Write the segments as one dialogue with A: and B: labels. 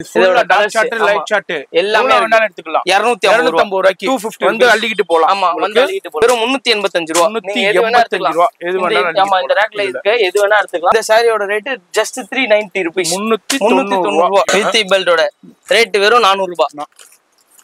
A: இதோட dark chart light chart எல்லாமே வேணாலும் எடுத்துக்கலாம் 250 ரூபாய்க்கு 250 வந்து அள்ளிக்கிட்டு போலாம்
B: ஆமா வந்து அள்ளிக்கிட்டு போலாம் வெறும் 385 ரூபாய்
A: 385 ரூபாய் எது வேணாலும்
B: ஆமா இந்த ரேக்ல இருக்கு எது வேணா எடுத்துக்கலாம் இந்த சாரியோட ரேட் just 390 ரூபாய் 390 ரூபாய் வித் பெல்ட்டோட ரேட் வெறும் 400 ரூபாய்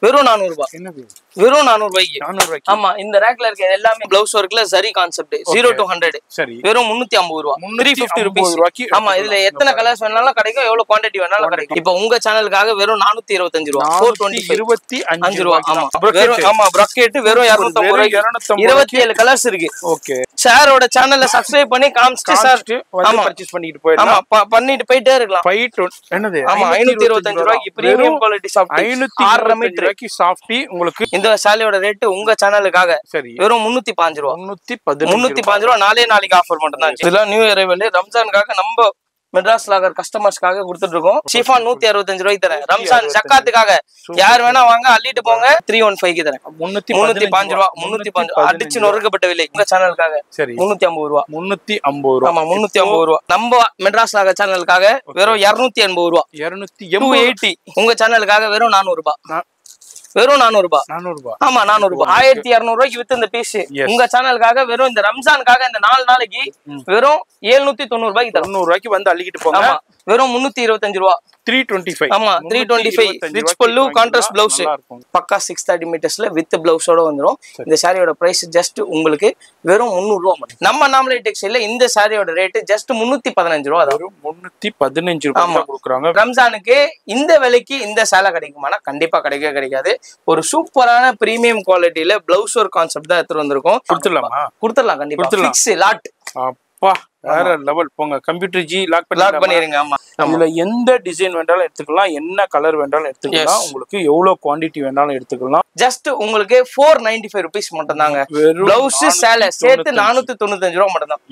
B: வெறும் 400 ரூபாய்
A: என்னது
B: வெறும் 400 ரூபாய்க்கு
A: 400 ரூபாய்க்கு
B: ஆமா இந்த ரேக்ல இருக்க எல்லாமே ப்ளவுஸ் ஒர்க்ல சரி கான்செப்ட் 0 to 100
A: சரி
B: வெறும் 350 ரூபாய் 350 ரூபாய்க்கு ஆமா இதுல எத்தனை கலர்ஸ் வேணாலும் கிடைக்கும் எவ்வளவு குவாண்டிட்டி வேணாலும் கிடைக்கும் இப்போ உங்க சேனலுக்காக வெறும் 425 ரூபாய் 425 ரூபாய் ஆமா ஆமா ப்ராக்கெட் வெறும் 250 ரூபாய்க்கு 27 கலர்ஸ் இருக்கு
A: ஓகே
B: சாரோட சேனல்ல சப்ஸ்கிரைப் பண்ணி காமிச்சிட்டு சார்
A: வந்து பர்சேஸ் பண்ணிட்டு போயிடலாம்
B: ஆமா பண்ணிட்டு போயிட்டே இருக்கலாம்
A: என்னது
B: ஆமா 525 ரூபாய்க்கு பிரீமியம் குவாலிட்டி சாஃப்ட்
A: 506 ரூபாய்க்கு சாஃப்டி உங்களுக்கு
B: இந்த சாலியோட ரேட் உங்க சேனலுக்காக
A: சரி
B: வெறும் 315 ரூபாய்
A: 315
B: ரூபாய் நாளைக்கு ஆஃபர் மட்டும் தான் இதெல்லாம் நியூ அரைவல் ரம்ஜானுக்காக நம்ம மெட்ராஸ் லாகர் கஸ்டமர்ஸ்க்காக கொடுத்துட்டு இருக்கோம் ஷிஃபான் 165 ரூபாய்க்கு தரேன் ரம்ஜான் ஜக்காத்துக்காக யார் வேணா வாங்க அள்ளிட்டு போங்க 315 க்கு தரேன் 315 ரூபாய் 315 அடிச்சு நொறுக்கப்பட்ட விலை உங்க சேனலுக்காக
A: சரி
B: 350 ரூபாய்
A: 350 ரூபாய்
B: ஆமா 350 ரூபாய் நம்ம மெட்ராஸ் லாகர் சேனலுக்காக வெறும் 280 ரூபாய் 280 உங்க சேனலுக்காக வெறும் 400 ரூபாய் வெறும் 400 ரூபாய்
A: 400 ரூபாய்
B: ஆமா 400 ரூபாய் 1200 ரூபாய்க்கு வித்து இந்த பீஸ் உங்க சேனலுக்காக வெறும் இந்த ரம்ஜானுக்காக இந்த 4 நாளைக்கு வெறும் 790 ரூபாய்க்கு
A: 90 ரூபாய்க்கு வந்து அள்ளிக்கிட்டு போங்க
B: ஆமா வெறும் 325 ரூபாய்
A: 325
B: ஆமா 325 ரிச் பல்லு கான்ட்ராஸ்ட் பிளவுஸ் பக்கா 630 மீட்டர்ஸ்ல வித் பிளவுஸோட வந்துரும் இந்த சாரியோட பிரைஸ் ஜஸ்ட் உங்களுக்கு வெறும் 300 ரூபாய் மட்டும் நம்ம நாமலே டெக்ஸ்டைல்ல இந்த சாரியோட ரேட் ஜஸ்ட் 315 ரூபாய்
A: வெறும் 315 ரூபாய் கொடுக்குறாங்க
B: ரம்ஜானுக்கு இந்த விலைக்கு இந்த சேலை கிடைக்குமானா கண்டிப்பா கிடைக்காது ஒரு சூப்பரான பிரீமியம் குவாலிட்டில பிளவுஸ் ஒரு கான்செப்ட் தான் எடுத்து வந்திருக்கோம் கொடுத்துடலாம் கண்டிப்பா ஃபிக்ஸ் லாட்
A: அப்பா வேற லெவல் போங்க கம்ப்யூட்டர் ஜி லாக்
B: பண்ணிருங்க ஆமா
A: இதுல எந்த டிசைன் வேண்டாலும் எடுத்துக்கலாம் என்ன கலர் வேண்டாலும் எடுத்துக்கலாம் உங்களுக்கு எவ்வளவு குவாண்டிட்டி வேண்டாலும் எடுத்துக்கலாம்
B: ஜஸ்ட் உங்களுக்கு 495 ரூபீஸ் மட்டும் தாங்க பிளவுஸ் சேலை சேர்த்து 495 ரூபாய் மட்டும் தான்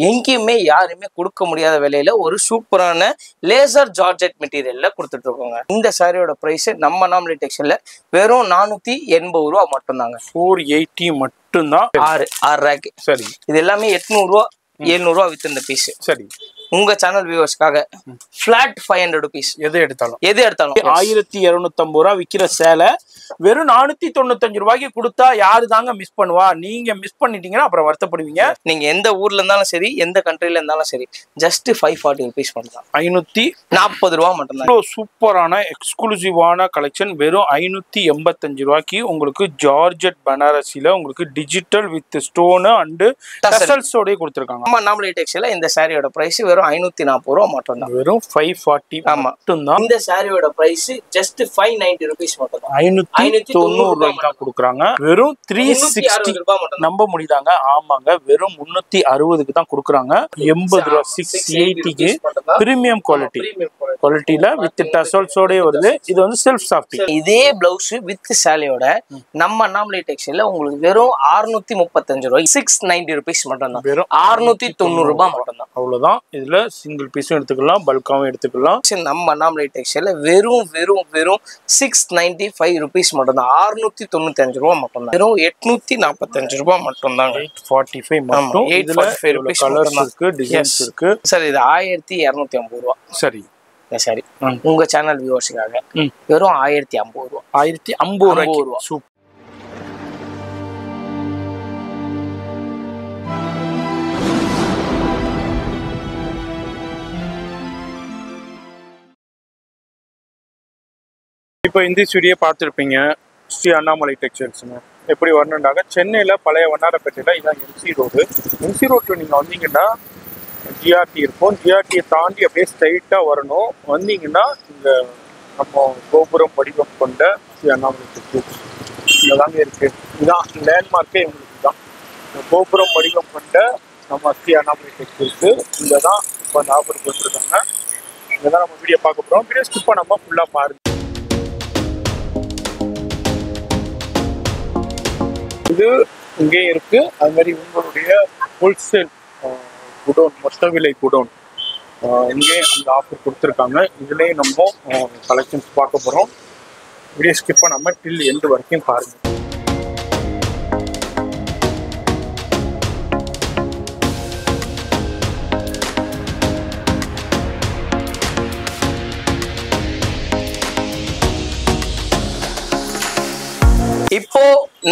B: எங்கேயுமே யாருமே கொடுக்க முடியாத விலையில ஒரு சூப்பரான லேசர் ஜார்ஜெட் மெட்டீரியல்ல கொடுத்துட்டு இருக்கோங்க இந்த சாரியோட பிரைஸ் நம்ம நாமலே டெக்ஸ்டைல்ல வெறும் 480 ரூபாய் மட்டும் தாங்க
A: 480 மட்டும் தான்
B: 6 ரேக்
A: சரி
B: இது எல்லாமே 800 ரூபாய் 700 ரூபாய் வித் இந்த பீஸ்
A: சரி
B: உங்க சேனல் வியூவர்ஸ்க்காக ஃபிளாட் 500 ரூபீஸ்
A: எது எடுத்தாலும்
B: 1250
A: ரூபாய் விக்கிற சேலை வெறும் 495 ரூபாய்க்கு கொடுத்தா யாரு தாங்க மிஸ் பண்ணுவா நீங்க மிஸ் பண்ணிட்டீங்கன்னா அப்புறம் வருத்தப்படுவீங்க
B: நீங்க எந்த ஊர்ல இருந்தாலும் சரி எந்த கண்ட்ரில இருந்தாலும் சரி ஜஸ்ட் 540 ரூபீஸ் மட்டும் தான் 540 ரூபாய் மட்டும் தான்
A: சூப்பரான எக்ஸ்க்ளூசிவான கலெக்ஷன் வெறும் 585 ரூபாய்க்கு உங்களுக்கு ஜார்ஜெட் பனாரசில உங்களுக்கு டிஜிட்டல் வித் ஸ்டோன் அண்ட் டசல்ஸோட கொடுத்திருக்காங்க
B: நம்ம நாமலே டெக்ஸ்டைல்ல இந்த சாரியோட பிரைஸ் வெறும் 540 ரூபாய் மட்டும் தான்
A: வெறும் 540 மட்டும் தான்
B: இந்த சாரியோட பிரைஸ் ஜஸ்ட் 590 ரூபீஸ் மட்டும் தான்
A: 590 ரூபாய்க்கு தான் கொடுக்குறாங்க வெறும் 360 ரூபாய் மட்டும் நம்ப முடியுதாங்க ஆமாங்க வெறும் 360க்கு தான் கொடுக்குறாங்க 80 ரூபாய் 680க்கு பிரீமியம் குவாலிட்டில வித் டசல்ஸோட வருது இது வந்து செல்ஃப் சாஃப்டி
B: இதே பிளவுஸ் வித் சாலியோட நம்ம நாமலே டெக்ஸ்டைல்ல உங்களுக்கு வெறும் 635 ரூபாய் 690 ரூபீஸ் மட்டும் தான் வெறும் 690 ரூபாய் மட்டும் தான்
A: அவ்வளவுதான் இதுல சிங்கிள் பீஸும் எடுத்துக்கலாம் பல்காவும் எடுத்துக்கலாம்
B: நம்ம நாமலே டெக்ஸ்டைல்ல வெறும் 695 ரூபீஸ் மட்டும் தான் 695 ரூபாய் மட்டும் தான் வெறும் 845 ரூபாய் மட்டும் தான்
A: 845 மட்டும் 845 ரூபாய் கலர்ஸ் இருக்கு டிசைன்ஸ் இருக்கு
B: சார் இது 1250 ரூபாய்
A: சரி
B: சரி உங்க சேனல் வியூவர்ஸ்க்காக வெறும் 1050 ரூபாய்
A: 1050 ரூபாய் சூப்பர் இப்போ இந்த வீடியோ பார்த்துருப்பீங்க ஸ்ரீ அண்ணாமலை டெக்ஸ்டைல்ஸ்ங்க எப்படி வரணுன்றாங்க சென்னையில் பழைய வண்ணாரப்பேட்டையில் இதான் எம்சி ரோட்டில் நீங்கள் வந்தீங்கன்னா ஜிஆர்டி இருக்கும் ஜிஆர்டியை தாண்டி அப்படியே ஸ்ட்ரைட்டாக வரணும் வந்தீங்கன்னா இந்த நம்ம கோபுரம் வடிவம் கொண்ட ஸ்ரீ அண்ணாமலை டெக்ஸ்டைல்ஸ் இங்கே தாங்க இருக்குது இதுதான் லேண்ட்மார்க்கே எங்களுக்கு தான் இந்த கோபுரம் வடிவம் கொண்ட நம்ம ஸ்ரீ அண்ணாமலை டெக்ஸ்டைல்ஸு இங்கே தான் இப்போ அந்த ஆஃபர் போட்டுருக்காங்க இங்கே தான் நம்ம வீடியோ பார்க்க போகிறோம் வீடியோ ஸ்கிப் பண்ணாமல் ஃபுல்லாக பாருங்க இது இங்கே இருக்கு அது மாதிரி உங்களுடைய ஹோல்சேல் குடோன் மொத்த விலை குடோன் இங்கே அந்த ஆஃபர் கொடுத்துருக்காங்க இதுலேயும் நம்ம கலெக்ஷன்ஸ் பார்க்க போகிறோம் வீடியோ ஸ்கிப் பண்ணாமல் டில் எண்டு வரைக்கும் பாருங்கள்
B: இப்போ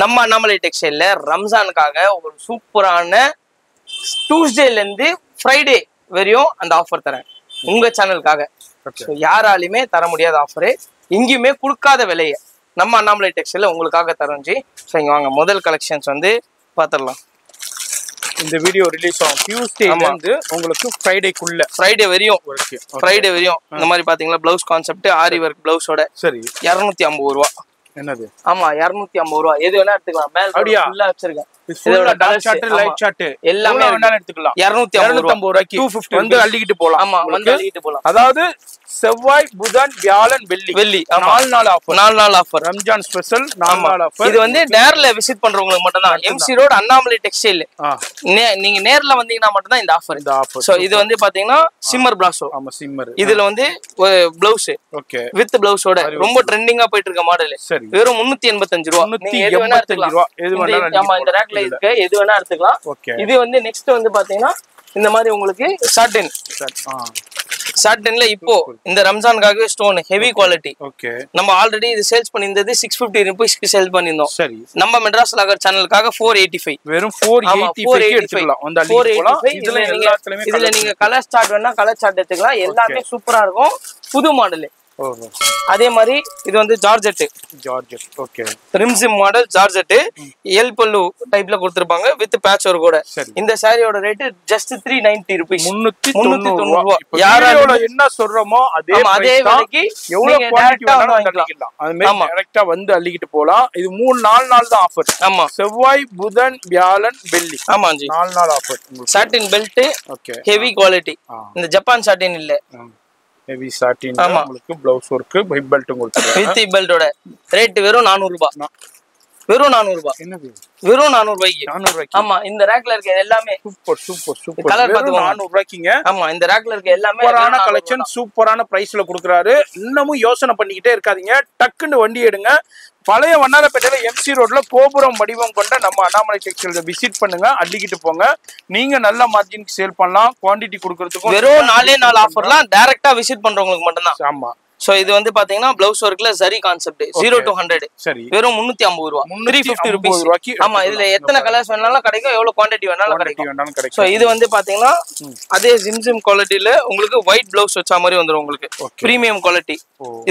B: நம்ம அண்ணாமலை டெக்ஸ்டைல்ல ரம்ஜானுக்காக ஒரு சூப்பரான டியூஸ்டேல இருந்து ஃப்ரைடே வரையும் அந்த ஆஃபர் தரேன் உங்க சேனலுக்காக. யாராலுமே தர முடியாத ஆஃபரு, எங்கேயுமே கொடுக்காத விலையை நம்ம அண்ணாமலை டெக்ஸ்டைல்ல உங்களுக்காக தரோஞ்சி. ஸோ இங்க வாங்க, முதல் கலெக்ஷன்ஸ் வந்து பாத்திரலாம்.
A: இந்த வீடியோ ரிலீஸ் ஆகும் டியூஸ்டேல இருந்து உங்களுக்கு ஃப்ரைடேக்குள்ள,
B: ஃப்ரைடே வரையும் இந்த மாதிரி பாத்தீங்களா பிளவுஸ் கான்செப்ட் ஆரி ஒர்க் பிளவுஸோட. சரி 250 ரூபா.
A: என்னது?
B: ஆமா 250 ரூபா. எது வேணா எடுத்துக்கலாம். மேல் ஃபுல்லா வச்சிருக்கேன்.
A: எல்லாமே எடுத்துக்கலாம். 250 ரூபாய்க்கு 250 வந்து அள்ளிக்கிட்டு போலாம்.
B: ஆமா வந்து அள்ளிக்கிட்டு போலாம்.
A: அதாவது செவ்வாய் புதன் வியாழன் வெள்ளி 4 நாள் ஆஃபர்.
B: 4 நாள் ஆஃபர்.
A: ரம்ஜான் ஸ்பெஷல் 4 நாள் ஆஃபர்.
B: இது வந்து நேர்ல விசிட் பண்றவங்களுக்கு மட்டும் தான். MC road Annamalai textile. நீங்க நேர்ல வந்தீங்கன்னா மட்டும் தான் இந்த ஆஃபர். சோ இது வந்து பாத்தீங்கன்னா சிம்மர் பிளாசோ. ஆமா சிம்மர். இதுல வந்து ப்ளவுஸ் ஓகே வித் ப்ளவுஸோட ரொம்ப ட்ரெண்டிங்கா போயிட்டு இருக்க மாடல். வெறும் 385 ரூபா.
A: 385 ரூபா. எது வேணாலும்
B: ஆமா இந்த ரேக்ல இருக்கு, எது வேணா எடுத்துக்கலாம். இது வந்து நெக்ஸ்ட் வந்து பாத்தீங்கன்னா இந்த மாதிரி உங்களுக்கு சாட்டின்ல இப்போ இந்த ரம்ஜானுக்காகவே ஸ்டோன் ஹெவி குவாலிட்டி. ஓகே நம்ம ஆல்ரெடி இது சேல்ஸ் பண்ணியிருந்தது 650 ரூபீஸ்க்கு சேல் பண்ணியிருந்தோம். சரி நம்ம மெட்ராஸ் லாகர் சேனலுக்காக 485. வெறும் 485 எடுத்துக்கலாம். வந்து அள்ளி போலாம். இதுல நீங்க கலர் சார்ட் வேணா கலர் சார்ட் எடுத்துக்கலாம். எல்லாமே சூப்பரா இருக்கும், புது மாடல். அதே மாதிரி இது வந்து georgette okay Rimjhim model georgette எல் பல்லு டைப்ல கொடுத்திருப்பாங்க வித் பேட்ச் ஒர்க் கூட. இந்த சாரியோட ரேட் ஜஸ்ட் 390 ரூபீஸ். 390 ரூபாய். யாரோட என்ன சொல்றோமோ அதே விலைக்கு எவ்வளவு குவாலிட்டி வேணாலும் வாங்கிக்கலாம். அது மாதிரி டைரக்டா வந்து அள்ளிக்கிட்டு போலாம். இது 4 நாள் தான் ஆஃபர். ஆமா செவ்வாய் புதன் வியாழன் வெள்ளி. ஆமா ஜி 4 நாள் ஆஃபர். சாட்டின் பெல்ட் ஓகே ஹெவி குவாலிட்டி. இந்த ஜப்பான் சாட்டின் இல்ல, ஹெவி சாட்டின். உங்களுக்கு ப்ளவுஸ் வர்க் பைப் பெல்ட்டும் கொடுத்துருக்காங்க. வித் பெல்ட்டோட ரேட் வெறும் 400 ரூபாய். வெறும் 400 ரூபாய். என்னது வெறும் 400 ரூபாய்க்கு? 400 ரூபாய்க்கு. ஆமா இந்த ரேக்ல இருக்க எல்லாமே சூப்பர் கலர் பாத்து 400 ரூபாய்க்குங்க. ஆமா இந்த ரேக்ல இருக்க எல்லாமே சூப்பரான கலெக்ஷன், சூப்பரான பிரைஸ்ல கொடுக்குறாரு. இன்னமும் யோசனை பண்ணிக்கிட்டே இருக்காதீங்க, டக்குன்னு வண்டி எடுங்க. பழைய வண்ணாரப்பேட்டையில எம்சி ரோட்ல கோபுரம் வடிவம் கொண்ட நம்ம அண்ணாமலை டெக்ஸ்டைல்ஸ் விசிட் பண்ணுங்க, அள்ளிக்கிட்டு போங்க. நீங்க நல்ல மார்ஜினுக்கு சேல் பண்ணலாம். குவாண்டிட்டி கொடுக்கறதுக்கு வெறும் 4 நாள் ஆஃபர்லாம் டைரக்டா விசிட் பண்றவங்களுக்கு மட்டும் தான். ஆமா சோ இது வந்து பாத்தீங்கன்னா பிளவுஸ் ஒர்க்ல சரி கான்செப்ட் 0 to 100 சரி வெறும் 350 ரூபாய். 350 ரூபாய்க்கு. ஆமா இதுல எத்தனை கலர்ஸ் வேணாலும் கிடைக்கும், எவ்வளவு குவாண்டிட்டி வேணாலும் கிடைக்கும். சோ இது வந்து பாத்தீங்கன்னா அதே ஜிம்ஜிம் குவாலிட்டில உங்களுக்கு ஒயிட் பிளவுஸ் வச்ச மாதிரி வந்துரும். உங்களுக்கு பிரீமியம் குவாலிட்டி.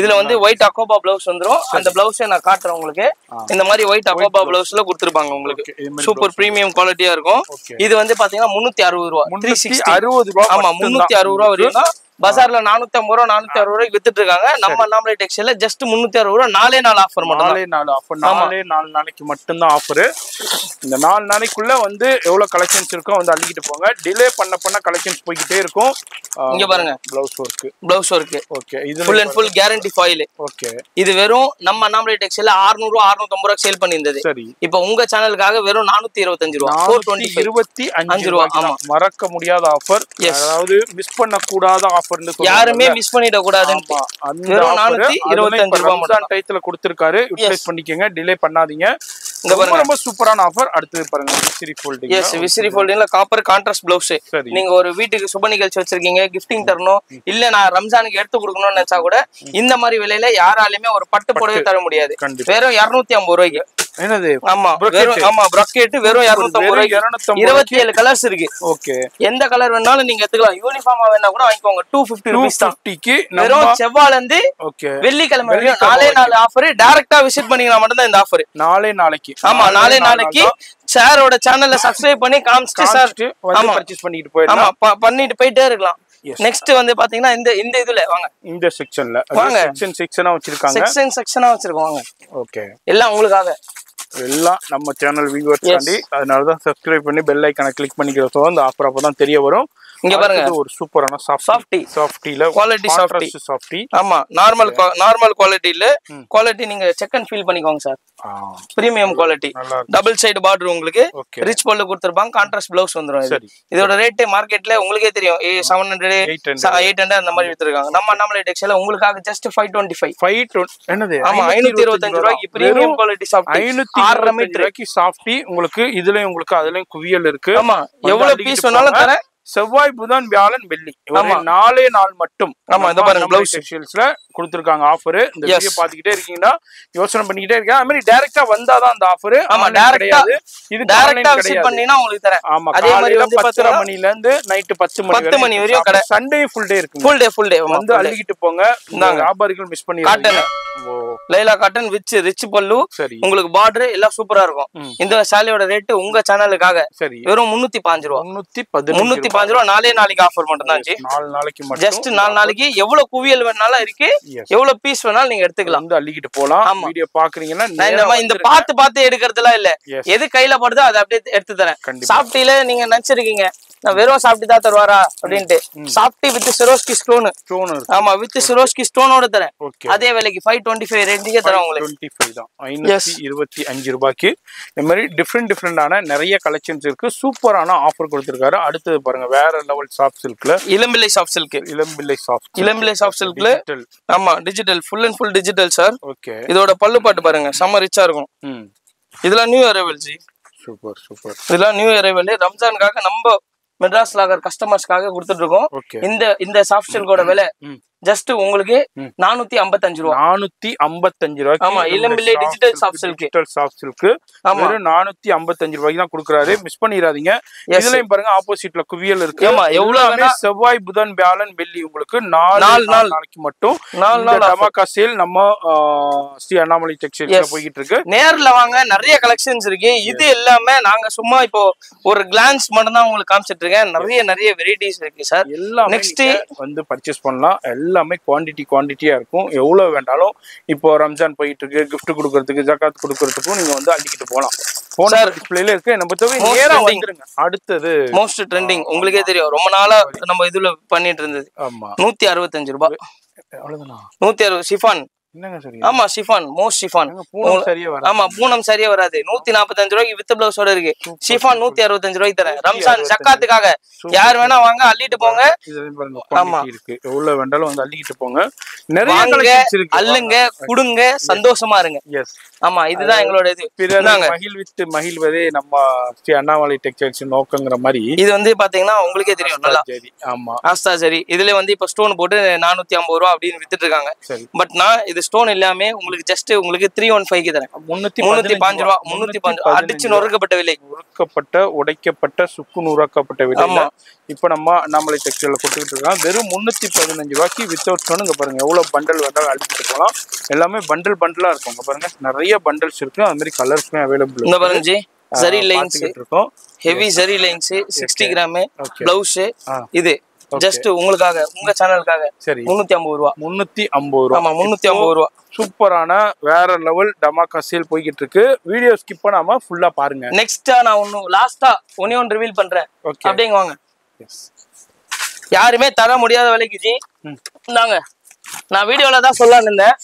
B: இதுல வந்து ஒயிட் அக்கோபா பிளவுஸ் வந்துரும். அந்த பிளவுஸை நான் காட்டுறேன் உங்களுக்கு. இந்த மாதிரி ஒயிட் அக்கோபா பிளவுஸ்ல கொடுத்துருப்பாங்க உங்களுக்கு. சூப்பர் பிரீமியம் குவாலிட்டியா இருக்கும். இது வந்து பாத்தீங்கன்னா 360 ரூபாய். 360 ரூபாய். ஆமா 360 ரூபாய் வரையும் பஜார்ல 450 ரூபாய் 460 ரூபாய்க்கு வித்துட்டு இருக்காங்க. நம்ம அண்ணாமலை டெக்ஸ்டைல்ல ஜஸ்ட் 360 ரூபாய். 4 நாள் ஆஃபர் மட்டும். 4 நாள் ஆஃபர். 4 நாளைக்கு மட்டும் தான் ஆஃபர். இந்த 4 நாளைக்குள்ள வந்து எவ்வளவு கலெக்ஷன்ஸ் இருக்கோ வந்து அள்ளிக்கிட்டு போங்க. டிலே பண்ண கலெக்ஷன்ஸ் போய்கிட்டே இருக்கும். இங்க பாருங்க பிளவுஸ் ஒர்க் ஓகே இது full and full guarantee foil. Okay இது வெறும் நம்ம அண்ணாமலை டெக்ஸ்டைல்ல 600 ரூபாய் 650 ரூபாய் சேல் பண்ணியிருந்தது. சரி இப்போ உங்க சேனலுக்காக வெறும் 425 ரூபாய் 425 ரூபாய். ஆமா மறக்க முடியாத ஆஃபர், அதாவது மிஸ் பண்ண கூடாத ஆஃபர். யாருமே மிஸ் பண்ணிட கூடாதுன்னு வெறும் 425 ரூபாய் மட்டும் டைத்துல கொடுத்திருக்காரு. யூட்டிலைஸ் பண்ணிக்கங்க, டிலே பண்ணாதீங்க. இங்க பாருங்க ரொம்ப சூப்பரான ஆஃபர். அடுத்து பாருங்க விசிறி ஃபோல்டிங். எஸ் விசிறி ஃபோல்டிங்ல காப்பர் கான்ட்ராஸ்ட் ப்ளவுஸ். நீங்க ஒரு வீட்டுக்கு சுப நிகழ்ச்சி வச்சிருக்கீங்க, கிஃப்டிங் தரணும், இல்ல நான் ரம்ஜானுக்கு எடுத்து கொடுக்கணும்னு நினைச்சா கூட இந்த மாதிரி விலையில யாராலுமே ஒரு பட்டு புடவை தர முடியாது. வெறும் 250 ரூபாய்க்கு. என்னது? ஆமா ஆமா பிரக்கெட் வெறும் 250 ரூபாய்க்கு. 27 கலர்ஸ் இருக்கு. ஓகே எந்த கலர் வேணாலும் நீங்க எடுத்துக்கலாம். யூனிஃபார்மா வேணா கூட வாங்கிக்கோங்க. 250 ரூபாய் தான். வெறும் செவ்வாய்ல இருந்து வெள்ளிக்கிழமை வரையும் 4 நாள் ஆஃபர். டைரக்டா விசிட் பண்ணீங்கன்னா மட்டும் தான் இந்த ஆஃபர். 4 நாளைக்கு. ஆமா 4 நாளைக்கு சாரோட சேனல்ல சப்ஸ்கிரைப் பண்ணி காமிச்சிட்டு சார் ஆமா பர்ச்சேஸ் பண்ணிட்டு போயிடலாம். ஆமா பண்ணிட்டு போயிட்டே இருக்கலாம். நெக்ஸ்ட் வந்து பாத்தீங்கன்னா இந்த இதுல வாங்க, இந்த செக்ஷன்ல வாங்க. செக்ஷனா வச்சிருக்காங்க. செக்ஷனா வச்சிருக்கோம் வாங்க. ஓகே எல்லாம் உங்களுக்காக, எல்லாம் நம்ம சேனல் வியூவர்ஸ் காண்டி. அதனால தான் சப்ஸ்கிரைப் பண்ணி பெல் ஐகானை கிளிக் பண்ணிக்கிறோம். அந்த ஆஃபர் அப்பதான் தெரிய வரும். இங்க பாருங்க ஒரு சூப்பரான சாஃப்டில குவாலிட்டி சாஃப்டி. ஆமா நார்மல் குவாலிட்டில குவாலிட்டி நீங்க செக் அண்ட் ஃபீல் பண்ணிக்கோங்க sir. Premium quality. Double side border உங்களுக்கு ரிச் பல்லு கொடுத்திருப்பாங்க. கான்ட்ராஸ்ட் பிளவுஸ் வந்துரும். இதோட ரேட் மார்க்கெட்ல உங்களுக்கே தெரியும் 700 800 அந்த மாதிரி வித்துருக்காங்க. நம்ம அண்ணாமலை டெக்ஸ்டைல்ல உங்களுக்காக ஜஸ்ட் 525. என்னது? ஆமா 525 ரூபாய்க்கு பிரீமியம் குவாலிட்டி சாஃப்டி. 525 ரூபாய்க்கு சாஃப்டி உங்களுக்கு. இதுலயும் உங்களுக்கு அதுலயும் குவியல் இருக்கு. ஆமா எவ்வளவு பீஸ் வேணாலும் தரேன்.
A: செவ்வாய் புதன் வியாழன் வெள்ளி 4 நாள் மட்டும்.
B: ஆமா இத பாருங்க ப்ளவுஸ்
A: டெக்ஸ்டைல்ஸ்ல கொடுத்திருக்காங்க ஆஃபர். இந்த வீடியோ பாத்துக்கிட்டே இருக்கீங்கன்னா யோசனை பண்ணிக்கிட்டே இருக்கீங்க. அது மாதிரி டைரக்டா வந்தாதான் அந்த ஆஃபர்.
B: ஆமா டைரக்டா இது டைரக்டா விசிட் பண்ணீனா உங்களுக்கு தரேன்.
A: ஆமா அதே மாதிரி வந்து 10:30 மணில இருந்து நைட் 10 மணி வரையும் கடை. சண்டே ஃபுல் டே இருக்கு.
B: ஃபுல் டே வந்து
A: அள்ளிக்கிட்டு போங்க. இந்த வியாபாரிகள் மிஸ் பண்ணிராதீங்க.
B: லைலா காட்டன் வித் ரிச் பல்லு உங்களுக்கு பார்டர் எல்லாம் சூப்பரா இருக்கும். இந்த சாலியோட ரேட் உங்க சேனலுக்காக வெறும் 315 ரூபாய். 315 ரூபாய் 4 நாளைக்கு ஆஃபர் மட்டும் தான்.
A: 4 நாளைக்கு மட்டும்.
B: ஜஸ்ட் 4 நாளைக்கு எவ்வளவு குவியல் வேணாலும் இருக்கு, எவ்வளவு பீஸ் வேணாலும் நீங்க எடுத்துக்கலாம்.
A: வந்து அள்ளிக்கிட்டு போலாம். வீடியோ பாக்குறீங்கன்னா
B: இந்த பார்த்து எடுக்கிறதுலாம் இல்ல, எது கையில படுதோ அதை அப்படியே எடுத்து தரேன். சாப்பிட்டீல நீங்க நினைச்சிருக்கீங்க நான் வெறும் சாப்பிட்டு தான் தருவாரா அப்படின்ட்டு. சாப்பிட்டு வித் சிரோஸ்கி ஸ்டோன். ஆமா வித் சிரோஸ்கி ஸ்டோனோட தரேன். அதே விலைக்கு 525 ரேஞ்சுக்கே தரேன் உங்களுக்கு. 25 தான் 525 ரூபாய்க்கு. இந்த மாதிரி டிஃபரெண்டான நிறைய கலெக்ஷன்ஸ் இருக்கு. சூப்பரான ஆஃபர் கொடுத்திருக்காரு. அடுத்து பாருங்க வேற லெவல் சாஃப்ட் சில்க்ல இளம்பிள்ளை சாஃப்ட் சில்க். இளம்பிள்ளை சாஃப்ட் சில்க்ல ஆமா digital full and full digital sir. Okay இதோட பல்லு பாட்டு பாருங்க செம்ம ரிச்சா இருக்கும். இதெல்லாம் நியூ அரைவல் ஜி. சூப்பர் இதெல்லாம் நியூ அரைவல். ரம்ஜானுக்காக நம்ம மெட்ராஸ் லாகர் கஸ்டமர்ஸ்க்காக கொடுத்துட்டு இருக்கோம். இந்த சாஃப்ட் சில்கோட விலை ஜஸ்ட் உங்களுக்கு 455 ரூபாய். 455 ரூபாய்க்கு. ஆமா இளம்பிள்ளை டிஜிட்டல் சாஃப்ட் சில்க் வெறும் 455 ரூபாய்க்கு தான் கொடுக்குறாரு. மிஸ் பண்ணிடாதீங்க. இதுலயும் பாருங்க ஆப்போசிட்ல குவியல் இருக்கு. ஆமா எவ்வளவு செவ்வாய் புதன் வியாழன் வெள்ளி உங்களுக்கு 4 நாளைக்கு மட்டும் 4 நாள் டமாக்கா சேல் நம்ம ஸ்ரீ அண்ணாமலை டெக்ஸ்டைல்ஸ்ல போயிட்டு இருக்கு. நேர்ல வாங்க நிறைய கலெக்ஷன்ஸ் இருக்கு. இது எல்லாமே நாங்க சும்மா இப்போ ஒரு கிளான்ஸ் மட்டும் தான் உங்களுக்கு காமிச்சிட்டு இருக்கேன். நிறைய வெரைட்டிஸ் இருக்கு சார். எல்லாம் நெக்ஸ்ட் வந்து பர்ச்சேஸ் பண்ணலாம். எல்லாமே குவான்டிட்டியா இருக்கும். எவ்வளவு வேண்டாலும் இப்போ ரம்ஜான் போயிட்டு இருக்கு, கிஃப்ட் கொடுக்கறதுக்கு ஜகாத் கொடுக்கறதுக்கும் நீங்க வந்து அள்ளிக்கிட்டு போலாம். போன டிஸ்ப்ளேல இருக்கு. நம்ம நேரா வந்துருங்க. அடுத்தது மோஸ்ட் ட்ரெண்டிங் உங்களுக்கே தெரியும், ரொம்ப நாளா நம்ம இதுல பண்ணிட்டு இருந்தது. ஆமா 165 ரூபாய். அவ்வளவுதானா? 160 ஷிஃபான். என்னங்க சரி? ஆமா ஷிஃபான் மோஸ்ட் ஷிஃபான். பூனம் சரியா வராது. ஆமா பூனம் சரியா வராது. 145 ரூபாய்க்கு வித் பிளவுஸோட இருக்கு. ஷிஃபான் 165 ரூபாய்க்கு தரேன். ரம்ஜான் ஜகாத்துக்காக யார் வேணா வாங்க அள்ளிட்டு போங்க. ஆமா இருக்கு. எவ்வளவு வேண்டாலும் வந்து அள்ளிட்டு போங்க. நிறைய கலெக்ஷன்ஸ் இருக்கு. அள்ளுங்க குடுங்க சந்தோஷமா இருங்க. எஸ் ஆமா இதுதான் எங்களோட இது. மகிழ்வதே நம்ம ஸ்ரீ அண்ணாமலை டெக்ஸ்டைல்ஸ் நோக்கங்கிற மாதிரி. இது வந்து பாத்தீங்கன்னா உங்களுக்கே தெரியும் நல்லா. ஆமா ஆஸ்தா சரி. இதுல வந்து இப்ப ஸ்டோன் போட்டு 450 ரூபாய் அப்படின்னு வித்துட்டு இருக்காங்க. பட் நான் இது ஸ்டோன் எல்லாமே உங்களுக்கு ஜஸ்ட் உங்களுக்கு 315 க்கு தரேன். 315 ரூபாய். 315 அடிச்சு நொறுக்கப்பட்ட விலை. நொறுக்கப்பட்ட உடைக்கப்பட்ட சுக்கு நூறாக்கப்பட்ட விலை. இப்ப நம்ம அண்ணாமலை டெக்ஸ்டைல்ல கொடுத்துட்டு இருக்கோம். வெறும் 315 ரூபாய்க்கு வித்தவுட் ஸ்டோன். இங்க பாருங்க எவ்வளவு பண்டல் வேண்டாலும் அடிச்சுட்டு போகலாம். எல்லாமே பண்டலா இருக்கும். இங்க பாருங்க நிறைய பண்டல்ஸ் இருக்கு. அது மாதிரி கலர்ஸ்மே அவைலபிள். இங்க பாருங்க ஜி ஜரி லைன்ஸ் இருக்கும். Heavy zari lines 60 gram blouse. இது ஜஸ்ட் உங்களுக்காக உங்க சேனலுக்காக சரி 350 ரூபாய். 350 ரூபாய். ஆமா 350 ரூபாய். சூப்பரான வேற லெவல் டமாக்கா சேல் போய்கிட்டு இருக்கு. வீடியோ ஸ்கிப் பண்ணாம ஃபுல்லா பாருங்க. நெக்ஸ்டா நான் லாஸ்டா ஒன்னு ரிவீல் பண்றேன். அப்படிங்க வாங்க. யாருமே தர முடியாத விலைக்கு ஜி இந்தாங்க. நான் வீடியோல தான் சொல்லலாம்னு இருந்தேன்.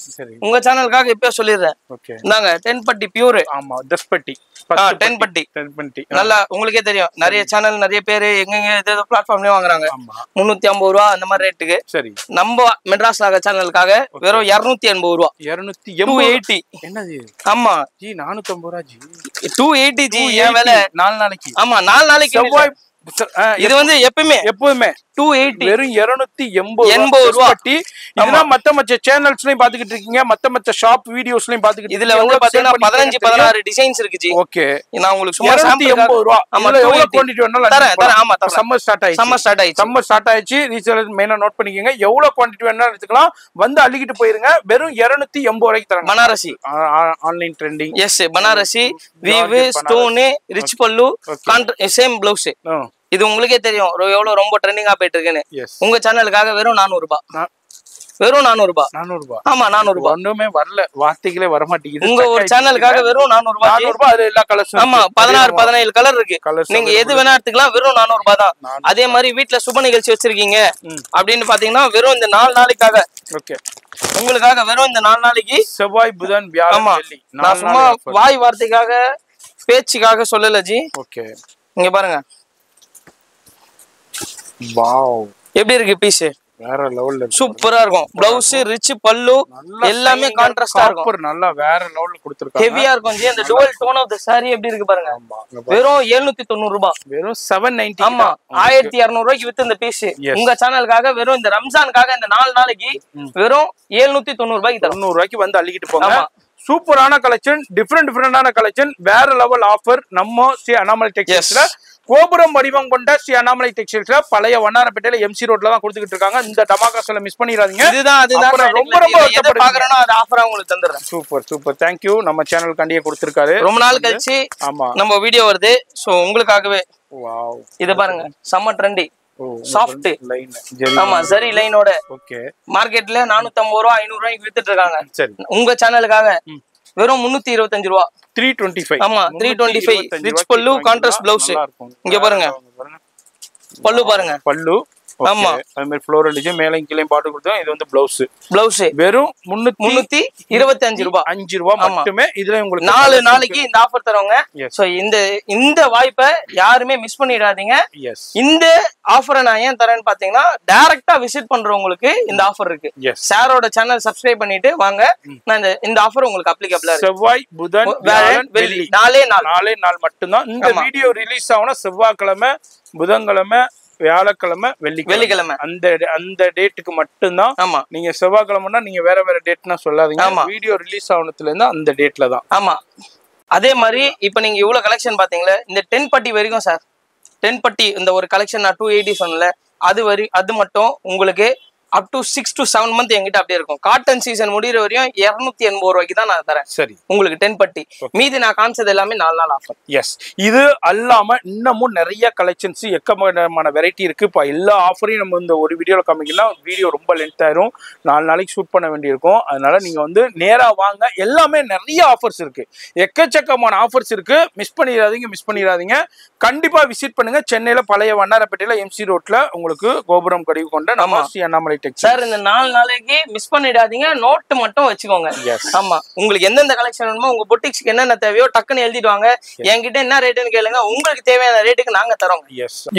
B: உங்க சேனலுக்காக இப்பவே சொல்லிடுறேன். இந்தாங்க 10 பட்டி பியூர். ஆமா 10 பட்டி 10 பட்டி நல்லா உங்களுக்கே தெரியும். நிறைய சேனல் நிறைய பேரு எங்கெங்க ஏதோ பிளாட்ஃபார்ம்லயே வாங்குறாங்க. 350 ரூபாய் அந்த மாதிரி ரேட்டுக்கு. சரி நம்ம மெட்ராஸ் லாக சேனலுக்காக வெறும் 280 ரூபாய். 280 என்னது? ஆமா ஜி 450 ரூபாய் ஜி. 280 ஜி ஏன் வேலை 4 நாளைக்கு. ஆமா 4 நாளைக்கு. இது வந்து எப்பவுமே 280 வெறும் 280 ரூபாய். இதெல்லாம் மத்த சேனல்ஸ்லயும் பாத்துக்கிட்டு இருக்கீங்க. மத்த ஷாப் வீடியோஸ்லயும் பாத்துக்கிட்டு. இதுல வந்து பாத்தீங்கன்னா 15-16 டிசைன்ஸ் இருக்கு ஜி. ஓகே நான் உங்களுக்கு சும்மா 280 ரூபாய். ஆமா எவ்வளவு குவாண்டிட்டி வேணாலும் தரேன். ஆமா சம்மர் ஸ்டார்ட் ஆயிடுச்சு. ரீசேலர் மெயினா நோட் பண்ணிக்கங்க. எவ்வளவு குவாண்டிட்டி வேணாலும் எடுத்துக்கலாம். வந்து அள்ளிக்கிட்டு போயிருங்க. வெறும் 280 ரூபாய்க்கு தரேன். Banarasi online trending. Yes Banarasi weave stone rich பல்லு சேம் பிளவுஸ். இது உங்களுக்கே தெரியும் எவ்வளவு ரொம்ப ட்ரெண்டிங்கா போயிட்டு இருக்குன்னு. உங்க சேனலுக்காக வெறும் 400 ரூபாய். வெறும் 400 ரூபாய். 400 ரூபாய். ஆமா 400 ரூபாய். ஒண்ணுமே வரல, வார்த்தைகளே வர மாட்டேங்குது. உங்க ஒரு சேனலுக்காக வெறும் 400 ரூபாய். 400 ரூபாய். அது எல்லா கலர்ஸ். ஆமா 16-17 கலர் இருக்கு. நீங்க எது வேணா எடுத்துக்கலாம். வெறும் 400 ரூபாய் தான். அதே மாதிரி வீட்ல சுப நிகழ்ச்சி வச்சிருக்கீங்க அப்படின்னு பாத்தீங்கன்னா வெறும் இந்த 4 நாளைக்காக. ஓகே உங்களுக்காக வெறும் இந்த 4 நாளைக்கு செவ்வாய் புதன் வியாழன் வெள்ளி. நான் சும்மா வாய் வார்த்தைக்காக பேச்சுக்காக சொல்லல ஜி. ஓகே இங்க பாருங்க. வாவ் எப்படி இருக்கு பீஸ்?
A: வேற லெவல்ல
B: சூப்பரா இருக்கும். பிளவுஸ் ரிச் பல்லு எல்லாமே கான்ட்ராஸ்டா இருக்கும்.
A: நல்லா வேற லெவல்ல கொடுத்திருக்காங்க.
B: ஹெவியா இருக்கும். அந்த dual tone of the saree எப்படி இருக்கு பாருங்க. வெறும் 790 ரூபாய்.
A: வெறும் 790.
B: ஆமா 1200 ரூபாய்க்கு வித்து இந்த பீஸ். உங்க சேனலுக்காக வெறும் இந்த ரம்ஜானுக்காக இந்த 4 நாளைக்கு வெறும் 790 ரூபாய்க்கு
A: 90 ரூபாய்க்கு வந்து அள்ளிக்கிட்டு போங்க. சூப்பரான கலெக்ஷன், டிஃபரெண்டான கலெக்ஷன், வேற லெவல் ஆஃபர். நம்ம ஸ்ரீ அண்ணாமலை டெக்ஸ்டைல்ஸ்ல கோபுரம் வடிவம் கொண்ட ஸ்ரீ அண்ணாமலை டெக்ஸ்டைல்ஸ்ல பழைய வண்ணாரப்பேட்டையில MC ரோட்ல தான் கொடுத்துக்கிட்டு இருக்காங்க. இந்த டமாகாஸ்ல மிஸ் பண்ணிடாதீங்க.
B: இதுதான் ரொம்ப பாக்குறேன்னா அது ஆஃபரா உங்களுக்கு தந்துறேன்.
A: Super thank you. நம்ம சேனல் கண்டியே கொடுத்திருக்காரு.
B: ரொம்ப நாள் கழிச்சு ஆமா நம்ம வீடியோ வருது. சோ உங்களுக்காகவே வாவ் இத பாருங்க. செம்ம ட்ரெண்டி சாஃப்ட் லைன். ஆமா சரி லைனோட. ஓகே மார்க்கெட்ல 450 ரூபாய் 500 ரூபாய்க்கு வித்துட்டு இருக்காங்க. சரி உங்க சேனலுக்காக வெறும் 325 ரூபாய்.
A: 325.
B: ஆமா 325. ரிச் பல்லு கான்ட்ராஸ்ட் ப்ளவுஸ். இங்க பாருங்க பல்லு பாருங்க. பல்லு ஆமா
A: அதே மாதிரி ஃப்ளோரல் டிசைன் மேலே கீழே பாட்டு கொடுத்தோம். இது வந்து
B: ப்ளவுஸ் வெறும் 325 ரூபாய். 5 ரூபாய் மட்டுமே. இதுல உங்களுக்கு 4 நாளைக்கு இந்த ஆஃபர் தரோங்க. சோ இந்த வாய்ப்பை யாருமே மிஸ் பண்ணிடாதீங்க. இந்த ஆஃபரை நான் ஏன் தரேன்னு பாத்தீங்கன்னா டைரக்டா விசிட் பண்றவங்களுக்கு இந்த ஆஃபர் இருக்கு. சாரோட சேனல் சப்ஸ்கிரைப் பண்ணிட்டு வாங்க. நான் இந்த ஆஃபர் உங்களுக்கு அப்ளிகபிளா இருக்கு.
A: செவ்வாய் புதன் வியாழன் வெள்ளி 4 நாள் மட்டும்தான். இந்த வீடியோ ரிலீஸ் ஆகுனா செவ்வாய்க்கிழமை புதன்கிழமை வியாழக்கிழமை வெள்ளிக்கிழமை அந்த டேட்டுக்கு மட்டும்தான். ஆமா நீங்க செவ்வாய்க்கிழமைனா நீங்க வேற டேட்னா சொல்லாதீங்க. வீடியோ ரிலீஸ் ஆனதுல இருந்து அந்த டேட்ல தான்.
B: ஆமா அதே மாதிரி இப்ப நீங்க இவ்வளவு கலெக்ஷன் பாத்தீங்களா, இந்த 10 பட்டி வரைக்கும் சார் 10 பட்டி இந்த ஒரு கலெக்ஷன் நான் 280 சொன்னல, அது மட்டும் உங்களுக்கு அப் டு 6 to 7 month என்கிட்ட அப்படியே இருக்கும். காட்டன் சீசன் முடிகிற வரையும் 280 ரூபாய்க்கு தான் நான் தரேன். சரி உங்களுக்கு 10 பட்டி. மீதி நான் காமிச்சது எல்லாமே 4 நாள் ஆஃபர்.
A: எஸ் இது அல்லாம இன்னமும் நிறைய கலெக்ஷன்ஸ் எக்கமான வெரைட்டி இருக்கு. இப்போ எல்லா ஆஃபரையும் நம்ம இந்த ஒரு வீடியோல காமிக்கலாம். வீடியோ ரொம்ப லென்த் ஆயிரும். 4 நாளைக்கு ஷூட் பண்ண வேண்டியிருக்கும். அதனால நீங்க வந்து நேரா வாங்க. எல்லாமே நிறைய ஆஃபர்ஸ் இருக்கு. எக்கச்சக்கமான ஆஃபர்ஸ் இருக்கு. மிஸ் பண்ணிடாதீங்க. கண்டிப்பா விசிட் பண்ணுங்க. சென்னையில பழைய வண்ணாரப்பேட்டையில MC ரோட்ல உங்களுக்கு கோபுரம் கடிவு கொண்ட நம்ம ஸ்ரீ அண்ணாமலை
B: சார் இந்த 4 நாளைக்கு மிஸ் பண்ணிடாதீங்க. நோட் மட்டும் வச்சுக்கோங்க. ஆமா உங்களுக்கு எந்தெந்த கலெக்ஷன் வேணுமோ உங்க பொட்டிக்ஸ்க்கு என்னென்ன தேவையோ டக்குன்னு எழுதிட்டு வாங்க. என்கிட்ட என்ன ரேட்டுன்னு கேளுங்க. உங்களுக்கு தேவையான ரேட்டுக்கு நாங்க தரோம்.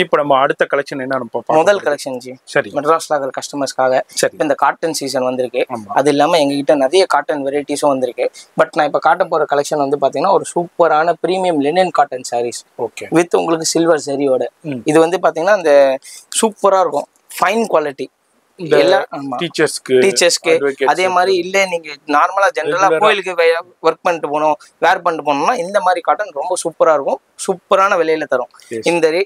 A: இப்போ நம்ம அடுத்த கலெக்ஷன் என்ன பார்ப்போம்.
B: முதல் கலெக்ஷன் ஜி சரி மெட்ராஸ்ல இருக்கிற கஸ்டமர்ஸ்க்காக இந்த காட்டன் சீசன் வந்திருக்கு. அது இல்லாம எங்ககிட்ட நிறைய காட்டன் வெரைட்டிஸும் வந்திருக்கு. பட் நான் இப்ப காட்ட போற கலெக்ஷன் வந்து பாத்தீங்கன்னா ஒரு சூப்பரான premium linen cotton sarees with உங்களுக்கு சில்வர் சரியோட. இது வந்து பாத்தீங்கன்னா இந்த சூப்பரா இருக்கும். Fine quality. டீச்சர்ஸ்க்கு அதே மாதிரி இல்ல நீங்க நார்மலா ஜெனரலா கோயிலுக்கு ஒர்க் பண்ணிட்டு போனோம் வேர் பண்ணிட்டு போனோம்னா இந்த மாதிரி காட்டன் ரொம்ப சூப்பரா இருக்கும். சூப்பரான விலையில தரும்.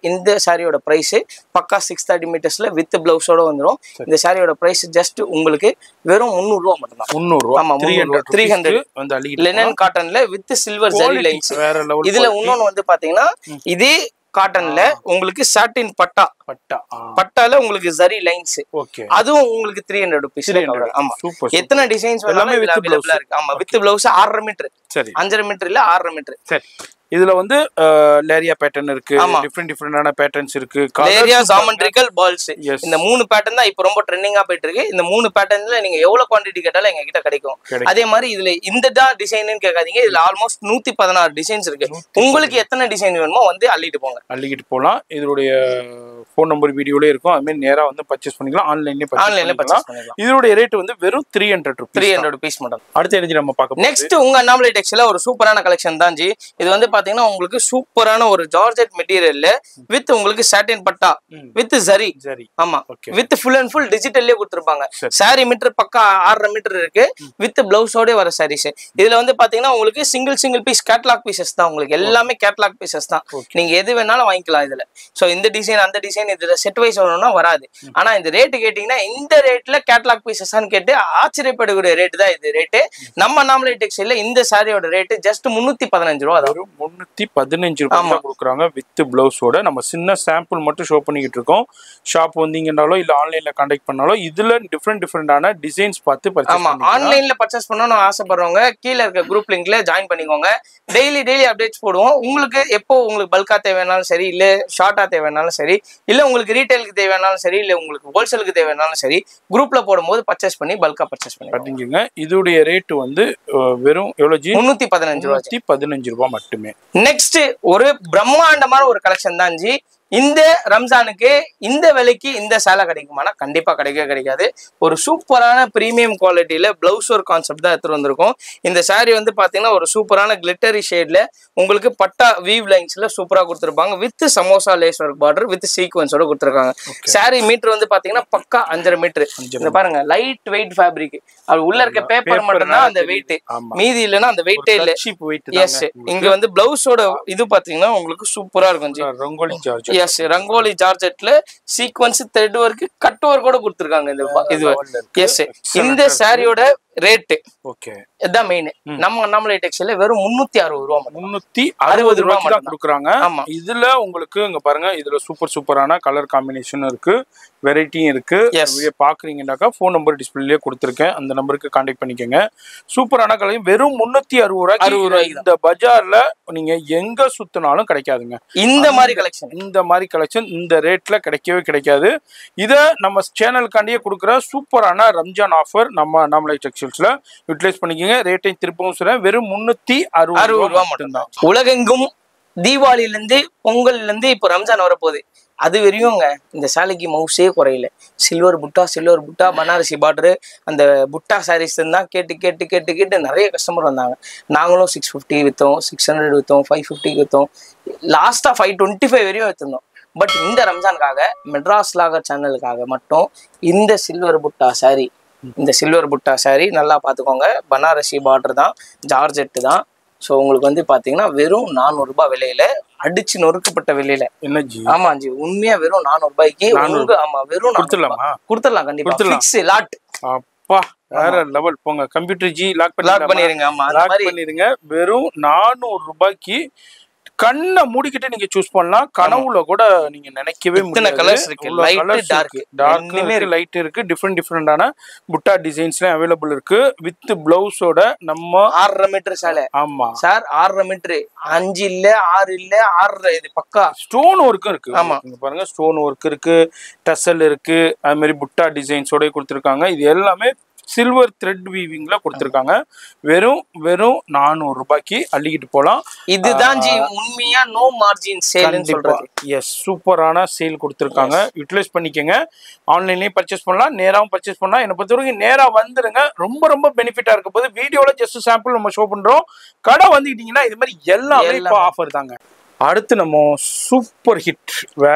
B: இந்த சாரியோட பிரைஸ் பக்கா 630 மீட்டர்ஸ்ல வித் பிளவுஸோட வந்துடும். இந்த சாரியோட பிரைஸ் ஜஸ்ட் உங்களுக்கு வெறும் 300 ரூபாய் மட்டும்தான். 300 ஆமா 300 லினன் காட்டன்ல வித் சில்வர் ஜரி லைன்ஸ். இதுல இன்னொன்னு வந்து பாத்தீங்கன்னா இதே காட்டன்ல உங்களுக்கு சாட்டின் பட்டால உங்களுக்கு ஜரி லைன்ஸ். அதுவும் உங்களுக்கு 300 ரூபீஸ். ஆமா எத்தனை டிசைன்ஸ் எல்லாமே அவைலபிளா இருக்கு. ஆமா வித் பிளவுஸ் 6.5 மீட்டர். சரி 5.5 மீட்டர் இல்ல 6.5 மீட்டர். சரி
A: இதுல வந்து லேரியா பேட்டர்ன் இருக்கு. டிஃபரெண்டான பேட்டர்ன்ஸ் இருக்கு.
B: Leheriya geometrical balls. இந்த 3 பேட்டர்ன் தான் இப்போ ரொம்ப ட்ரெண்டிங்கா போயிட்டு இருக்கு. இந்த 3 பேட்டர்ன்ல நீங்க எவ்வளவு குவாண்டிட்டி கேட்டாலும் எங்க கிட்ட கிடைக்கும். அதே மாதிரி இதுல இந்த டிசைன்னு கேட்காதீங்க. இதுல ஆல்மோஸ்ட் 116 டிசைன்ஸ் இருக்கு. உங்களுக்கு எத்தனை டிசைன் வேணுமோ வந்து அள்ளிட்டு போலாம்.
A: இதோடைய ஃபோன் நம்பர் வீடியோலயே இருக்கும். அது மாதிரி நேரா வந்து பர்ச்சேஸ் பண்ணிக்கலாம். ஆன்லைன்லயே பர்ச்சேஸ் பண்ணிக்கலாம். இதோட ரேட் வந்து வெறும் 300 ரூபீஸ் மட்டும். அடுத்து எழுதி நம்ம பார்க்கலாம்.
B: நெக்ஸ்ட் உங்க அண்ணாமலை டெக்ஸ்டைல்ல ஒரு சூப்பரான கலெக்ஷன் தான் ஜி. இது வந்து பாத்தீங்கன்னா உங்களுக்கு சூப்பரான ஒரு ஜார்ஜெட் மெட்டீரியல்ல வித் உங்களுக்கு சாட்டின் பட்டா வித் ஜரி. ஆமா வித் ஃபுல் அண்ட் ஃபுல் டிஜிட்டல்லே கொடுத்திருப்பாங்க. சாரி மீட்டர் பக்கா 6.5 மீட்டர் இருக்கு. வித் பிளவுஸோட வர சாரீஸ். இதுல வந்து பாத்தீங்கன்னா உங்களுக்கு சிங்கிள் பீஸ் கேட்டலாக் பீசஸ் தான். உங்களுக்கு எல்லாமே கேட்டலாக் பீசஸ் தான். நீங்க எது வேணாலும் வாங்கிக்கலாம் இதுல. சோ இந்த டிசைன் அந்த டிசைன் இதுல செட் வைஸ் வரணும்னா வராது. ஆனா இந்த ரேட் கேட்டீங்கன்னா இந்த ரேட்ல கேட்டலாக் பீசஸ்ன்னு கேட்டு ஆச்சரியப்படக்கூடிய ரேட் தான் இது ரேட்டு. நம்ம அண்ணாமலை டெக்ஸ்டைல்ல இந்த சாரியோட ரேட் ஜஸ்ட் 315 ரூபா தான்.
A: 315 ரூபாய் கொடுக்குறாங்க வித் பிளவுஸோட. நம்ம சின்ன சாம்பிள் மட்டும் ஷோ பண்ணிக்கிட்டு இருக்கோம். ஷாப் வந்தீங்கன்னாலோ இல்ல ஆன்லைன்ல கான்டாக்ட் பண்ணாலோ இதுல டிஃபரெண்டான டிசைன்ஸ் பார்த்து பர்ச்சேஸ் பண்ணலாம்.
B: ஆன்லைன்ல பர்ச்சேஸ் பண்ணணும்னு ஆசைப்படுறவங்க கீழே இருக்க குரூப் லிங்க்ல ஜாயின் பண்ணிக்கோங்க. டெய்லி அப்டேட்ஸ் போடுவோம். உங்களுக்கு எப்போ உங்களுக்கு பல்கா தேவையானாலும் சரி இல்ல ஷார்ட்டா தேவையானாலும் சரி இல்ல உங்களுக்கு ரீட்டைலுக்கு தேவையானாலும் சரி இல்ல உங்களுக்கு ஹோல்சேலுக்கு தேவையானாலும் சரி குரூப்ல போடும்போது பர்ச்சேஸ் பண்ணி பல்கா பர்ச்சேஸ் பண்ணிக்கோங்க.
A: இதோடைய ரேட் வந்து வெறும் எவ்வளவு ஜி?
B: 315 ரூபாய்.
A: 315 ரூபாய் மட்டுமே.
B: நெக்ஸ்ட் ஒரு பிரம்மாண்டமான ஒரு கலெக்ஷன் தான் ஜி. இந்த ரம்ஜானுக்கு இந்த விலைக்கு இந்த சேலை கிடைக்குமானா கண்டிப்பா கிடைக்காது. ஒரு சூப்பரான பிரீமியம் குவாலிட்டியில பிளவுஸ் ஒர்க் கான்செப்ட் தான் எடுத்துட்டு வந்திருக்கோம். இந்த saree வந்து பாத்தீங்கன்னா ஒரு சூப்பரான கிளிட்டரி ஷேட்ல உங்களுக்கு பட்டா வீவ் லைன்ஸ்ல சூப்பரா கொடுத்துருப்பாங்க. With samosa lace work border with சீக்வன்ஸோட கொடுத்துருக்காங்க. saree மீட்டர் வந்து பாத்தீங்கன்னா பக்கா 5.5 மீட்டர். இந்த பாருங்க லைட் வெயிட் ஃபேப்ரிக். அது உள்ள இருக்க பேப்பர் மட்டும் தான் அந்த வெயிட், மீதி இல்லைன்னா அந்த வெயிட்டே இல்ல. எஸ், இங்க வந்து பிளவுஸோட இது பாத்தீங்கன்னா உங்களுக்கு சூப்பரா இருக்கும்.
A: ரங்கோலி ஜார்ஜெட்.
B: எஸ், ரங்கோலி ஜார்ஜெட்ல sequins thread work cut work கூட கொடுத்துருக்காங்க. இது எஸ், இந்த சாரியோட ரேட்டு
A: ஓகே
B: இதான் மெயின். நம்ம அண்ணாமலை டெக்ஸ்டைல்ல வெறும் 360 ரூபா,
A: 360 ரூபாய் தான் கொடுக்குறாங்க. இதுல உங்களுக்கு இங்க பாருங்க, இதுல சூப்பரான கலர் காம்பினேஷன் இருக்கு, வெரைட்டியும் இருக்கு. பாக்குறீங்கன்னாக்கா போன் நம்பர் டிஸ்பிளேலயே கொடுத்துருக்கேன், அந்த நம்பருக்கு கான்டாக்ட் பண்ணிக்கோங்க. சூப்பரான கலர் வெறும் 360 ரூபாய். இந்த பஜார்ல நீங்க எங்க சுத்தினாலும் கிடைக்காதுங்க இந்த மாதிரி கலெக்ஷன் இந்த ரேட்ல கிடைக்காது. இத நம்ம சேனலுக்காண்டியே கொடுக்குற சூப்பரான ரம்ஜான் ஆஃபர் நம்ம அண்ணாமலை டெக்ஸ்டைல்ஸ்ல யூட்டிலைஸ் பண்ணிக்கோங்க. ரேட்டையும் திருப்பவும் சொல்றேன், வெறும் 360 ரூபாய் மட்டும்தான்.
B: உலகெங்கும் தீபாவளில இருந்து பொங்கல்ல இருந்து இப்போ ரம்ஜான் வரப்போகுது. அது வரையும்ங்க இந்த சேலைக்கு மவுசே குறையில. சில்வர் புட்டா பனாரசி பார்டரு, அந்த புட்டா சாரீஸ் தான் கேட்டு நிறைய கஸ்டமர் வந்தாங்க. நாங்களும் 650 விற்றோம், 600 விற்றோம், 550 விற்றோம், லாஸ்டா 525 வரையும் விற்றுருந்தோம். பட் இந்த ரம்ஜானுக்காக மெட்ராஸ் லாகர் சேனலுக்காக மட்டும் இந்த சில்வர் புட்டா சாரீ, நல்லா பார்த்துக்கோங்க. பனாரசி பார்டர் தான், ஜார்ஜெட்டு தான். ஸோ உங்களுக்கு வந்து பார்த்தீங்கன்னா வெறும் 400 ரூபாய் விலையில, அடிச்சு நொறுக்கப்பட்ட விலையில.
A: என்ன ஜி?
B: ஆமா ஜி, உண்மையா வெறும் 400 ரூபாய்க்கு. ஆமா, வெறும் கொடுத்துடலாம் கண்டிப்பா. Fix lot.
A: அப்பா வேற லெவல் போங்க. கம்ப்யூட்டர் ஜி லாக்
B: பண்ணிருங்க. ஆமா,
A: லாக் பண்ணிருங்க. வெறும் 400 ரூபாய்க்கு கண்ணை மூடிக்கிட்டு நீங்க சூஸ் பண்ணலாம். கனவுல கூட நீங்க நினைக்கவே முடியாது.
B: கலர்ஸ் இருக்கு, லைட்
A: டார்க் லைட் இருக்கு, டிஃபரெண்டான புட்டா டிசைன்ஸ்லாம் அவைலபிள் இருக்கு. வித் பிளவுஸோட நம்ம
B: 6.5 மீட்டர் சேலை.
A: ஆமா
B: சார், 6.5 மீட்டர், 5 இல்ல 6 இல்ல 6, இது பக்கா
A: ஸ்டோன் ஒர்க்கும் இருக்கு.
B: ஆமா,
A: இங்க பாருங்க, ஸ்டோன் ஒர்க் இருக்கு, டசல் இருக்கு, அது மாதிரி புட்டா டிசைன்ஸோட கொடுத்துருக்காங்க. இது எல்லாமே சில்வர் த்ரெட் வீவிங்ல கொடுத்துருக்காங்க. வெறும் 400 ரூபாய்க்கு அள்ளிக்கிட்டு போலாம்.
B: இதுதான் ஜி உண்மையா நோ மார்ஜின் சேல் சொல்றது.
A: எஸ், சூப்பரான சேல் கொடுத்துருக்காங்க. யூட்டிலைஸ் பண்ணிக்கங்க. ஆன்லைன்லயும் பர்ச்சேஸ் பண்ணலாம், நேராவும் பர்ச்சேஸ் பண்ணலாம். என்னை பொறுத்த வரைக்கும் நேரா வந்துருங்க, ரொம்ப பெனிஃபிட்டா இருக்க போது. வீடியோல ஜஸ்ட் சாம்பிள் நம்ம ஷோ பண்றோம். கடை வந்துக்கிட்டீங்கன்னா இது மாதிரி எல்லாமே இப்போ ஆஃபர் தாங்க. அடுத்து நம்ம சூப்பர் ஹிட்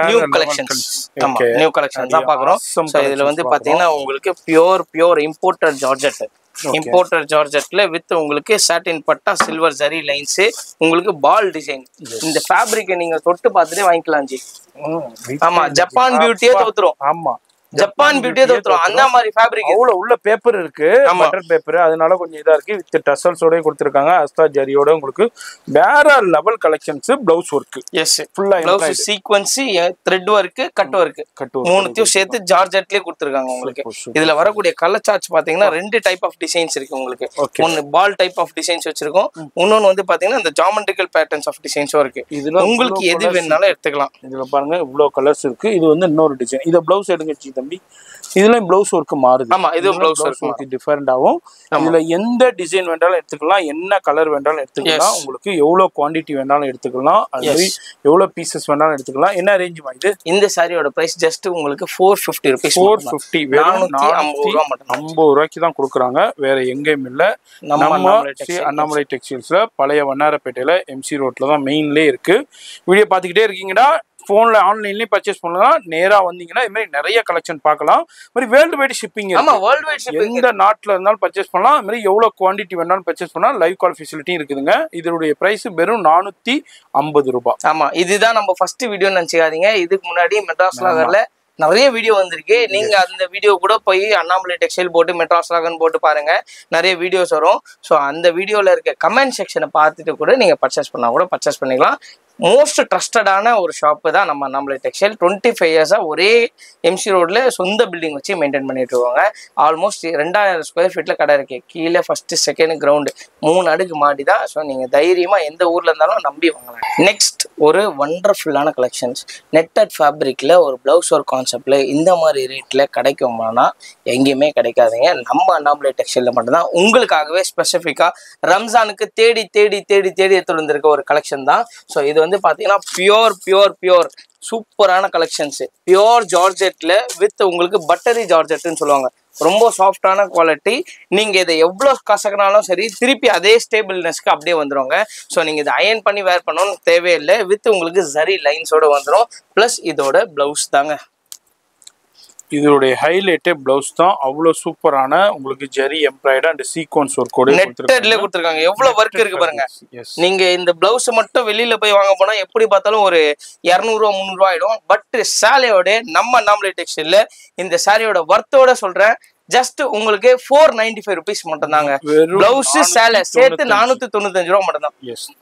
B: நியூ கலெக்ஷன்ஸ் தான் பாக்குறோம். இதுல வந்து பாத்தீங்கன்னா உங்களுக்கு பியூர் இம்போர்ட்டட் ஜார்ஜெட்ல வித் உங்களுக்கு சாட்டின் பட்டா சில்வர் ஜரி லைன்ஸ், உங்களுக்கு பால் டிசைன். இந்த ஃபேப்ரிக்கை நீங்க தொட்டு பார்த்துட்டே வாங்கிக்கலாம் ஜி. ஆமா, ஜப்பான் பியூட்டியே தோத்துரும்.
A: ஆமா,
B: ஜப்பான் பியூட்டியே தோத்துரும். அந்த மாதிரி ஃபேப்ரிக்
A: அவ்வளவு உள்ள பேப்பர் இருக்கு, பட்டர் பேப்பர், அதனால கொஞ்சம் இதா இருக்கு. வித் டசல்ஸோட கொடுத்திருக்காங்க, அஸ்தா ஜரியோட. உங்களுக்கு வேற level collections. Blouse work,
B: yes, ஃபுல்லா blouse sequins, thread work, cut work, மூணுத்தையும் சேர்த்து ஜார்ஜெட்லயே கொடுத்திருக்காங்க உங்களுக்கு. இதுல வரக்கூடிய கலர் சார்ட்ஸ் பாத்தீங்கன்னா 2 டைப் ஆஃப் டிசைன்ஸ் இருக்கு உங்களுக்கு. ஒன்னு பால் டைப் ஆஃப் டிசைன்ஸ் வச்சிருக்கோம், இன்னொன்னு வந்து பாத்தீங்கன்னா இந்த ஜாமெட்ரிக்கல் பேட்டர்ன்ஸ் ஆஃப் டிசைன்ஸும் இருக்கு. இதுல உங்களுக்கு எது வேணாலும் எடுத்துக்கலாம்.
A: இதுல பாருங்க இவ்வளவு கலர்ஸ் இருக்கு. இது வந்து இன்னொரு டிசைன். இத பிளவுஸ் எடுங்க தம்பி. இதுல பிளவுஸ் ஒர்க் மாறுது.
B: ஆமா, இது பிளவுஸ் ஒர்க்
A: டிஃபரெண்ட் ஆகும். இதுல எந்த டிசைன் வேண்டாலும் எடுத்துக்கலாம், என்ன கலர் வேண்டாலும் எடுத்துக்கலாம். உங்களுக்கு எவ்வளவு குவாண்டிட்டி வேண்டாலும் எடுத்துக்கலாம், அது எவ்வளவு பீசஸ் வேண்டாலும் எடுத்துக்கலாம். என்ன ரேஞ்ச் இது?
B: இந்த சாரியோட பிரைஸ் ஜஸ்ட் உங்களுக்கு 450 ரூபீஸ்.
A: 450, வெறும் 450 ரூபாய்க்கு தான் கொடுக்குறாங்க. வேற எங்கேயும் இல்ல. நம்ம அண்ணாமலை டெக்ஸ்டைல்ஸ்ல பழைய வண்ணாரப்பேட்டையில MC ரோட்ல தான் மெயின்லயே இருக்கு. வீடியோ பாத்துக்கிட்டே இருக்கீங்கடா, போன்ல ஆன்லைன்லயே பர்ச்சேஸ் பண்ணலாம். நேரா வந்தீங்கன்னா இது மாதிரி நிறைய கலெக்ஷன் பார்க்கலாம். மாதிரி வேர்ல்டு வைட் ஷிப்பிங்.
B: ஆமா, வேர்ல்டு வைட் ஷிப்பிங்.
A: எந்த நாட்டுல இருந்தாலும் பர்ச்சேஸ் பண்ணலாம். அது மாதிரி எவ்வளவு குவாண்டிட்டி வேணாலும் பர்ச்சேஸ் பண்ணலாம். லைவ் கால் ஃபெசிலிட்டி இருக்குதுங்க. இதனுடைய பிரைஸ் வெறும் 450 ரூபாய்.
B: ஆமா, இதுதான் நம்ம ஃபர்ஸ்ட் வீடியோ நினைச்சுக்காதீங்க. இதுக்கு முன்னாடி மெட்ராஸ் லாகர்ல நிறைய வீடியோ வந்திருக்கு. நீங்க அந்த வீடியோ கூட போய் அண்ணாமலை டெக்ஸ்டைல் போட்டு மெட்ராஸ் லாகர்னு போட்டு பாருங்க, நிறைய வீடியோஸ் வரும். ஸோ அந்த வீடியோல இருக்க கமெண்ட் செக்ஷனை பார்த்துட்டு கூட நீங்க பர்ச்சேஸ் பண்ணா கூட பர்ச்சேஸ் பண்ணிக்கலாம். மோஸ்ட் ட்ரஸ்டடான ஒரு ஷாப்பு தான் நம்ம அண்ணாமலை டெக்ஸ்டைல். 25 இயர்ஸா ஒரே MC ரோட்ல சொந்த பில்டிங் வச்சு மெயின்டைன் பண்ணிட்டு இருக்காங்க. ஆல்மோஸ்ட் 2000 ஸ்கொயர் ஃபீட்ல கடை இருக்கு. கீழே ஃபர்ஸ்ட் செகண்ட் கிரவுண்டு 3 அடுக்கு மாடி தான். ஸோ நீங்க தைரியமா எந்த ஊர்ல இருந்தாலும் நம்பி வாங்கலாம். நெக்ஸ்ட் ஒரு வண்டர்ஃபுல்லான கலெக்ஷன்ஸ். நெட்டட் ஃபேப்ரிக்ல ஒரு பிளவுஸ் ஒர்க் கான்செப்ட்ல இந்த மாதிரி ரேட்ல கிடைக்குமானா எங்கேயுமே கிடைக்காதுங்க. நம்ம அண்ணாமலை டெக்ஸ்டைல்ல மட்டும்தான் உங்களுக்காகவே ஸ்பெசிஃபிக்கா ரம்ஜானுக்கு தேடி எடுத்து வந்திருக்க ஒரு கலெக்ஷன் தான். ஸோ இது வந்து பாத்தீங்கன்னா பியோர் சூப்பரான கலெக்ஷன்ஸ். பியோர் ஜார்ஜெட்ல வித் உங்களுக்கு பட்டரி ஜார்ஜெட்னு சொல்லுவாங்க. ரொம்ப சாஃப்டான குவாலிட்டி. நீங்க இதை எவ்வளவு கசக்கினாலும் சரி திருப்பி அதே ஸ்டேபிள்னஸ்க்கு அப்படியே வந்துருவாங்க. ஸோ நீங்க இதை அயன் பண்ணி வேர் பண்ணணும்னு தேவையில்லை. வித் உங்களுக்கு ஜரி லைன்ஸோட வந்துடும். பிளஸ் இதோட பிளவுஸ் தாங்க.
A: இதோடைய ஹைலைட்டே பிளவுஸ் தான். அவ்வளவு சூப்பரான உங்களுக்கு ஜெரி எம்ப்ராய்டர் அண்ட் சீக்வன்ஸ் ஒர்க்கோட
B: கொடுத்துருக்காங்க. எவ்வளவு ஒர்க் இருக்கு பாருங்க. நீங்க இந்த பிளவுஸ் மட்டும் வெளியில போய் வாங்க போனா எப்படி பார்த்தாலும் ஒரு 200 ரூபா 300 ரூபா ஆயிடும். பட் சாரியோட நம்ம நாமளே டெக்ஸ்டைல்ல இந்த சாரியோட ஒர்த்தோட சொல்றேன், ஜஸ்ட் உங்களுக்கு 495 rupees மட்டும் தாங்க. பிளவுஸ் சேலை சேர்த்து 495 ரூபா மட்டும் தான்.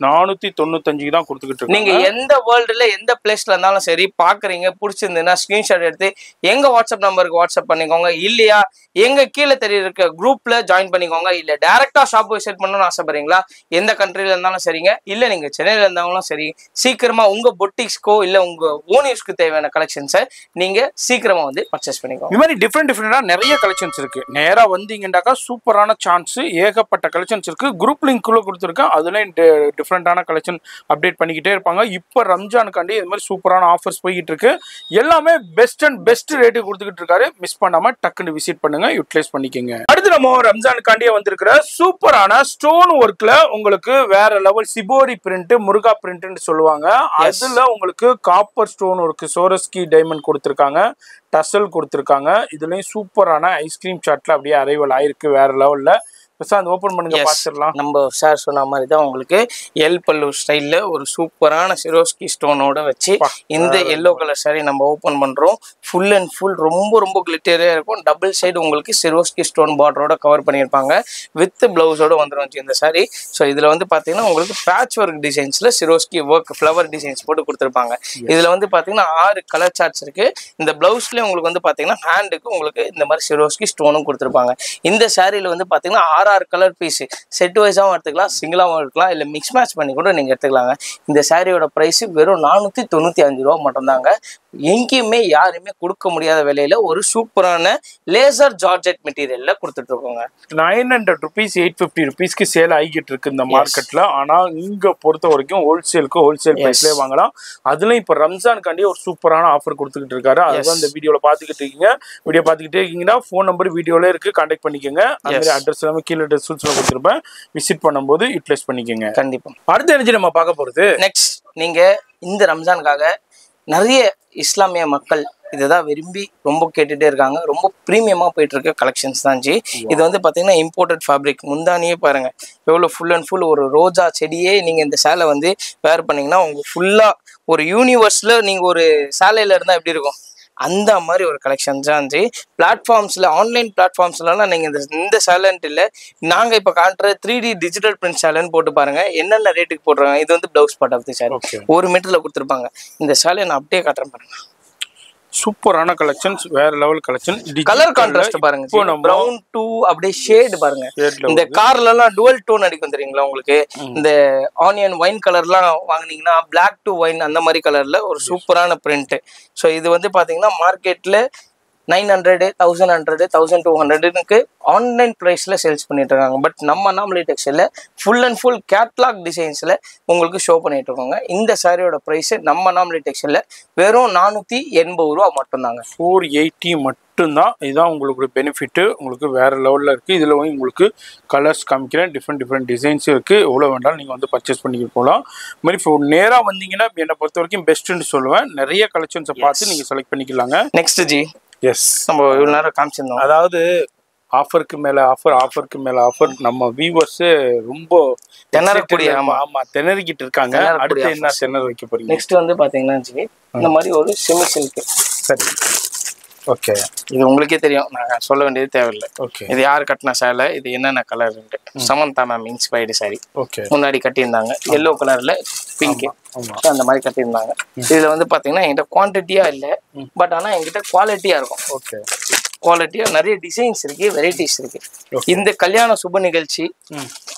A: 495 தான் கொடுத்துக்கிட்டு இருக்கோம்.
B: நீங்க எந்த வேர்ல்டுல எந்த பிளேஸ்ல இருந்தாலும் சரி பாக்குறீங்க, பிடிச்சிருந்ததுன்னா ஸ்கிரீன்ஷாட் எடுத்து எங்க வாட்ஸ்அப் நம்பருக்கு வாட்ஸ்அப் பண்ணிக்கோங்க. இல்லையா எங்க கீழே தெரிய குரூப்ல ஜாயின் பண்ணிக்கோங்க. இல்ல டைரக்டா ஷாப் விசிட் பண்ணணும்னு ஆசைப்படுறீங்களா, எந்த கண்ட்ரில இருந்தாலும் சரிங்க. இல்ல நீங்க சென்னையில இருந்தாலும் சரி, சீக்கிரமா உங்க பொட்டிக்ஸ்க்கோ இல்ல உங்க ஓன் யூஸ்க்கு தேவையான கலெக்ஷன்ஸை நீங்க சீக்கிரமா வந்து பர்ச்சேஸ் பண்ணிக்கோங்க.
A: இந்த மாதிரி டிஃப்ரெண்டா நிறைய கலெக்ஷன்ஸ் இருக்கு. நேரா வந்தீங்கன்னாக்கா சூப்பரான சான்ஸ், ஏகப்பட்ட கலெக்ஷன்ஸ் இருக்கு. குரூப் லிங்க் குள்ள கொடுத்துருக்கேன். அதுலயும் டிஃப்ரெண்டான கலெக்ஷன் அப்டேட் பண்ணிக்கிட்டே இருப்பாங்க. இப்போ ரம்ஜானுக்காண்டி இது மாதிரி சூப்பரான ஆஃபர்ஸ் போய்கிட்டு இருக்கு. எல்லாமே பெஸ்ட் ரேட்டு கொடுத்துக்கிட்டு இருக்காரு. மிஸ் பண்ணாம டக்குன்னு விசிட் பண்ணுங்க, யூட்டிலைஸ் பண்ணிக்கோங்க. அடுத்து நம்ம ரம்ஜானுக்காண்டியே வந்திருக்கிற சூப்பரான ஸ்டோன் ஒர்க்ல உங்களுக்கு வேற லெவல் சிபோரி பிரிண்ட், முருகா பிரிண்ட்னு சொல்லுவாங்க. அதுல உங்களுக்கு காப்பர் ஸ்டோன் ஒர்க், சோரஸ்கி டைமண்ட் கொடுத்துருக்காங்க, டசல் கொடுத்துருக்காங்க. இதுலயும் சூப்பரான ஐஸ்கிரீம் சாட்ல அப்படியே அரைவல் ஆயிருக்கு வேற லெவல்ல. ஓபன் பண்ணுங்க பாத்துடலாம்.
B: நம்ம சார் சொன்ன மாதிரி தான் உங்களுக்கு எல் பல்லு ஸ்டைல்ல ஒரு சூப்பரான சிரோஸ்கி ஸ்டோனோட வச்சு இந்த எல்லோ கலர் சாரி நம்ம ஓபன் பண்றோம். ஃபுல் அண்ட் ஃபுல் ரொம்ப கிளிட்டரியா இருக்கும். டபுள் சைடு உங்களுக்கு சிரோஸ்கி ஸ்டோன் பார்டரோட கவர் பண்ணியிருப்பாங்க. வித் பிளவுஸோட வந்துடும் இந்த சாரி. ஸோ இதுல வந்து பாத்தீங்கன்னா உங்களுக்கு patch work டிசைன்ஸ்ல சிரோஸ்கி work flower designs போட்டு கொடுத்துருப்பாங்க. இதுல வந்து பாத்தீங்கன்னா 6 கலர் சார்ட்ஸ் இருக்கு. இந்த பிளவுஸ்ல உங்களுக்கு வந்து பாத்தீங்கன்னா ஹேண்டுக்கு உங்களுக்கு இந்த மாதிரி சிரோஸ்கி ஸ்டோனும் கொடுத்துருப்பாங்க. இந்த சாரியில வந்து பாத்தீங்கன்னா 6 கலர் பீஸ் செட் வைஸாகவும் எடுத்துக்கலாம், சிங்கிளாகவும் எடுக்கலாம், இல்லை மிக்ஸ் மேட்ச் பண்ணி கூட நீங்கள் எடுத்துக்கலாங்க. இந்த சாரியோட ப்ரைஸ் வெறும் 495 ரூபா மட்டும்தாங்க. எங்கேயுமே யாருமே கொடுக்க முடியாத விலையில ஒரு சூப்பரான லேசர் ஜார்ஜெட் மெட்டீரியல்ல கொடுத்துட்டு இருக்கோங்க.
A: 900 rupees 850 rupeesக்கு சேல் ஆகிட்டு இருக்கு இந்த மார்க்கெட்ல. ஆனா இங்க பொறுத்த வரைக்கும் ஹோல்சேல் பிரைஸ்ல வாங்கலாம். அதுல இப்ப ரம்ஜானுக்காண்டி ஒரு சூப்பரான ஆஃபர் கொடுத்துக்கிட்டு இருக்காரு. அதுதான் இந்த வீடியோல பாத்துக்கிட்டு இருக்கீங்க. வீடியோ பாத்துக்கிட்டே இருக்கீங்கன்னா ஃபோன் நம்பர் வீடியோல இருக்கு, கான்டாக்ட் பண்ணிக்கோங்க. அந்த மாதிரி அட்ரஸ் எல்லாமே கீழே டிஸ்கிரிப்ஷன்ல கொடுத்துருப்பேன். விசிட் பண்ணும்போது யூட்டிலைஸ் பண்ணிக்கோங்க.
B: கண்டிப்பா.
A: அடுத்த எனர்ஜி நம்ம பார்க்க போறது
B: நெக்ஸ்ட், நீங்க இந்த ரம்ஜானுக்காக நிறைய இஸ்லாமிய மக்கள் இதுதான் விரும்பி ரொம்ப கேட்டுட்டே இருக்காங்க. ரொம்ப ப்ரீமியமா போயிட்டு இருக்க கலெக்ஷன்ஸ் தான் ஜி. இது வந்து பாத்தீங்கன்னா இம்போர்ட்டட் ஃபேப்ரிக். முந்தானியே பாருங்க எவ்வளவு ஃபுல் அண்ட் ஃபுல் ஒரு ரோஜா செடியே நீங்க இந்த சேலை வந்து வேர் பண்ணீங்கன்னா உங்க ஃபுல்லா ஒரு யூனிவர்ஸ்ல நீங்க ஒரு சேலையில இருந்தா எப்படி இருக்கும் அந்த மாதிரி ஒரு கலெக்ஷன் தான் ஜி. பிளாட்ஃபார்ம்ஸ்ல ஆன்லைன் பிளாட்ஃபார்ம்ஸ்லாம் நீங்க இந்த சேலண்ட் இல்லை, நாங்க இப்ப காட்டுற 3D டிஜிட்டல் பிரிண்ட் சேலன்னு போட்டு பாருங்க என்னென்ன ரேட்டுக்கு போடுறாங்க. இது வந்து blouse part of the sari 1 மீட்டர்ல கொடுத்துருப்பாங்க. இந்த சேலை நான் அப்படியே காட்டுறேன் பாருங்க.
A: சூப்பரான கலெக்ஷன்ஸ், வேற லெவல் கலெக்ஷன்.
B: கலர் கான்ட்ராஸ்ட் பாருங்க, பிரவுன் டு அப்படியே ஷேட் பாருங்க. இந்த கார்ல எல்லாம் டுவல் டோன் அடிக்கும் தெரியுங்களா உங்களுக்கு. இந்த ஆனியன் ஒயின் கலர்லாம் வாங்குனீங்கன்னா பிளாக் டு ஒயின் அந்த மாதிரி கலர்ல ஒரு சூப்பரான பிரிண்ட். ஸோ இது வந்து பாத்தீங்கன்னா மார்க்கெட்ல 900, 1100, 1200க்கு ஆன்லைன் ப்ரைஸில் சேல்ஸ் பண்ணிட்டு இருக்காங்க. பட் நம்ம நாமளே டெக்ஸ்டைல்ல ஃபுல் அண்ட் ஃபுல் கேட்லாக் டிசைன்ஸில் உங்களுக்கு ஷோ பண்ணிட்டு இருக்காங்க. இந்த சாரியோட ப்ரைஸ் நம்ம நாமளே டெக்ஸ்டைல்ல வெறும் 480 ரூபா மட்டும்தாங்க.
A: 480 மட்டும்தான். இதுதான் உங்களுக்கு பெனிஃபிட். உங்களுக்கு வேற லெவலில் இருக்குது. இதில் வந்து உங்களுக்கு கலர்ஸ் காமிக்கிறேன், டிஃப்ரெண்ட் டிசைன்ஸும் இருக்குது. எவ்வளோ வேண்டாலும் நீங்கள் வந்து பர்ச்சேஸ் பண்ணிக்கிட்டு போகலாம். இது மாதிரி நேராக வந்தீங்கன்னா என்னை பொறுத்த வரைக்கும் பெஸ்ட்டுன்னு சொல்லுவேன். நிறைய கலெக்ஷன்ஸை பார்த்து நீங்கள் செலக்ட் பண்ணிக்கலாங்க.
B: நெக்ஸ்ட் ஜி,
A: எஸ்,
B: நம்ம இவ்வளவு நேரம் காமிச்சிருந்தோம்.
A: அதாவது ஆஃபருக்கு மேல ஆஃபர் நம்ம வியூவர்ஸ் ரொம்ப
B: திணறக்கூடிய,
A: ஆமா திணறிக்கிட்டு இருக்காங்க. அடுத்து என்ன திணற வைக்க போறீங்க?
B: நெக்ஸ்ட் வந்து பாத்தீங்கன்னா ஜி இந்த மாதிரி ஒரு செமி சில்க்.
A: சரி, ஓகே.
B: இது உங்களுக்கே தெரியும், நான் சொல்ல வேண்டியது தேவையில்லை.
A: ஓகே,
B: இது யார் கட்டின சேலை, இது என்னென்ன colour? Samantha ma'am inspired sorry.
A: Okay,
B: முன்னாடி கட்டியிருந்தாங்க எல்லோ கலர்ல பிங்க் அந்த மாதிரி கட்டியிருந்தாங்க. இதுல வந்து பாத்தீங்கன்னா என்கிட்ட குவான்டிட்டியா இல்லை, பட் ஆனா என்கிட்ட குவாலிட்டியா இருக்கும்.
A: ஓகே,
B: குவாலிட்டியா நிறைய டிசைன்ஸ் இருக்கு, வெரைட்டிஸ் இருக்கு. இந்த கல்யாண சுப நிகழ்ச்சி,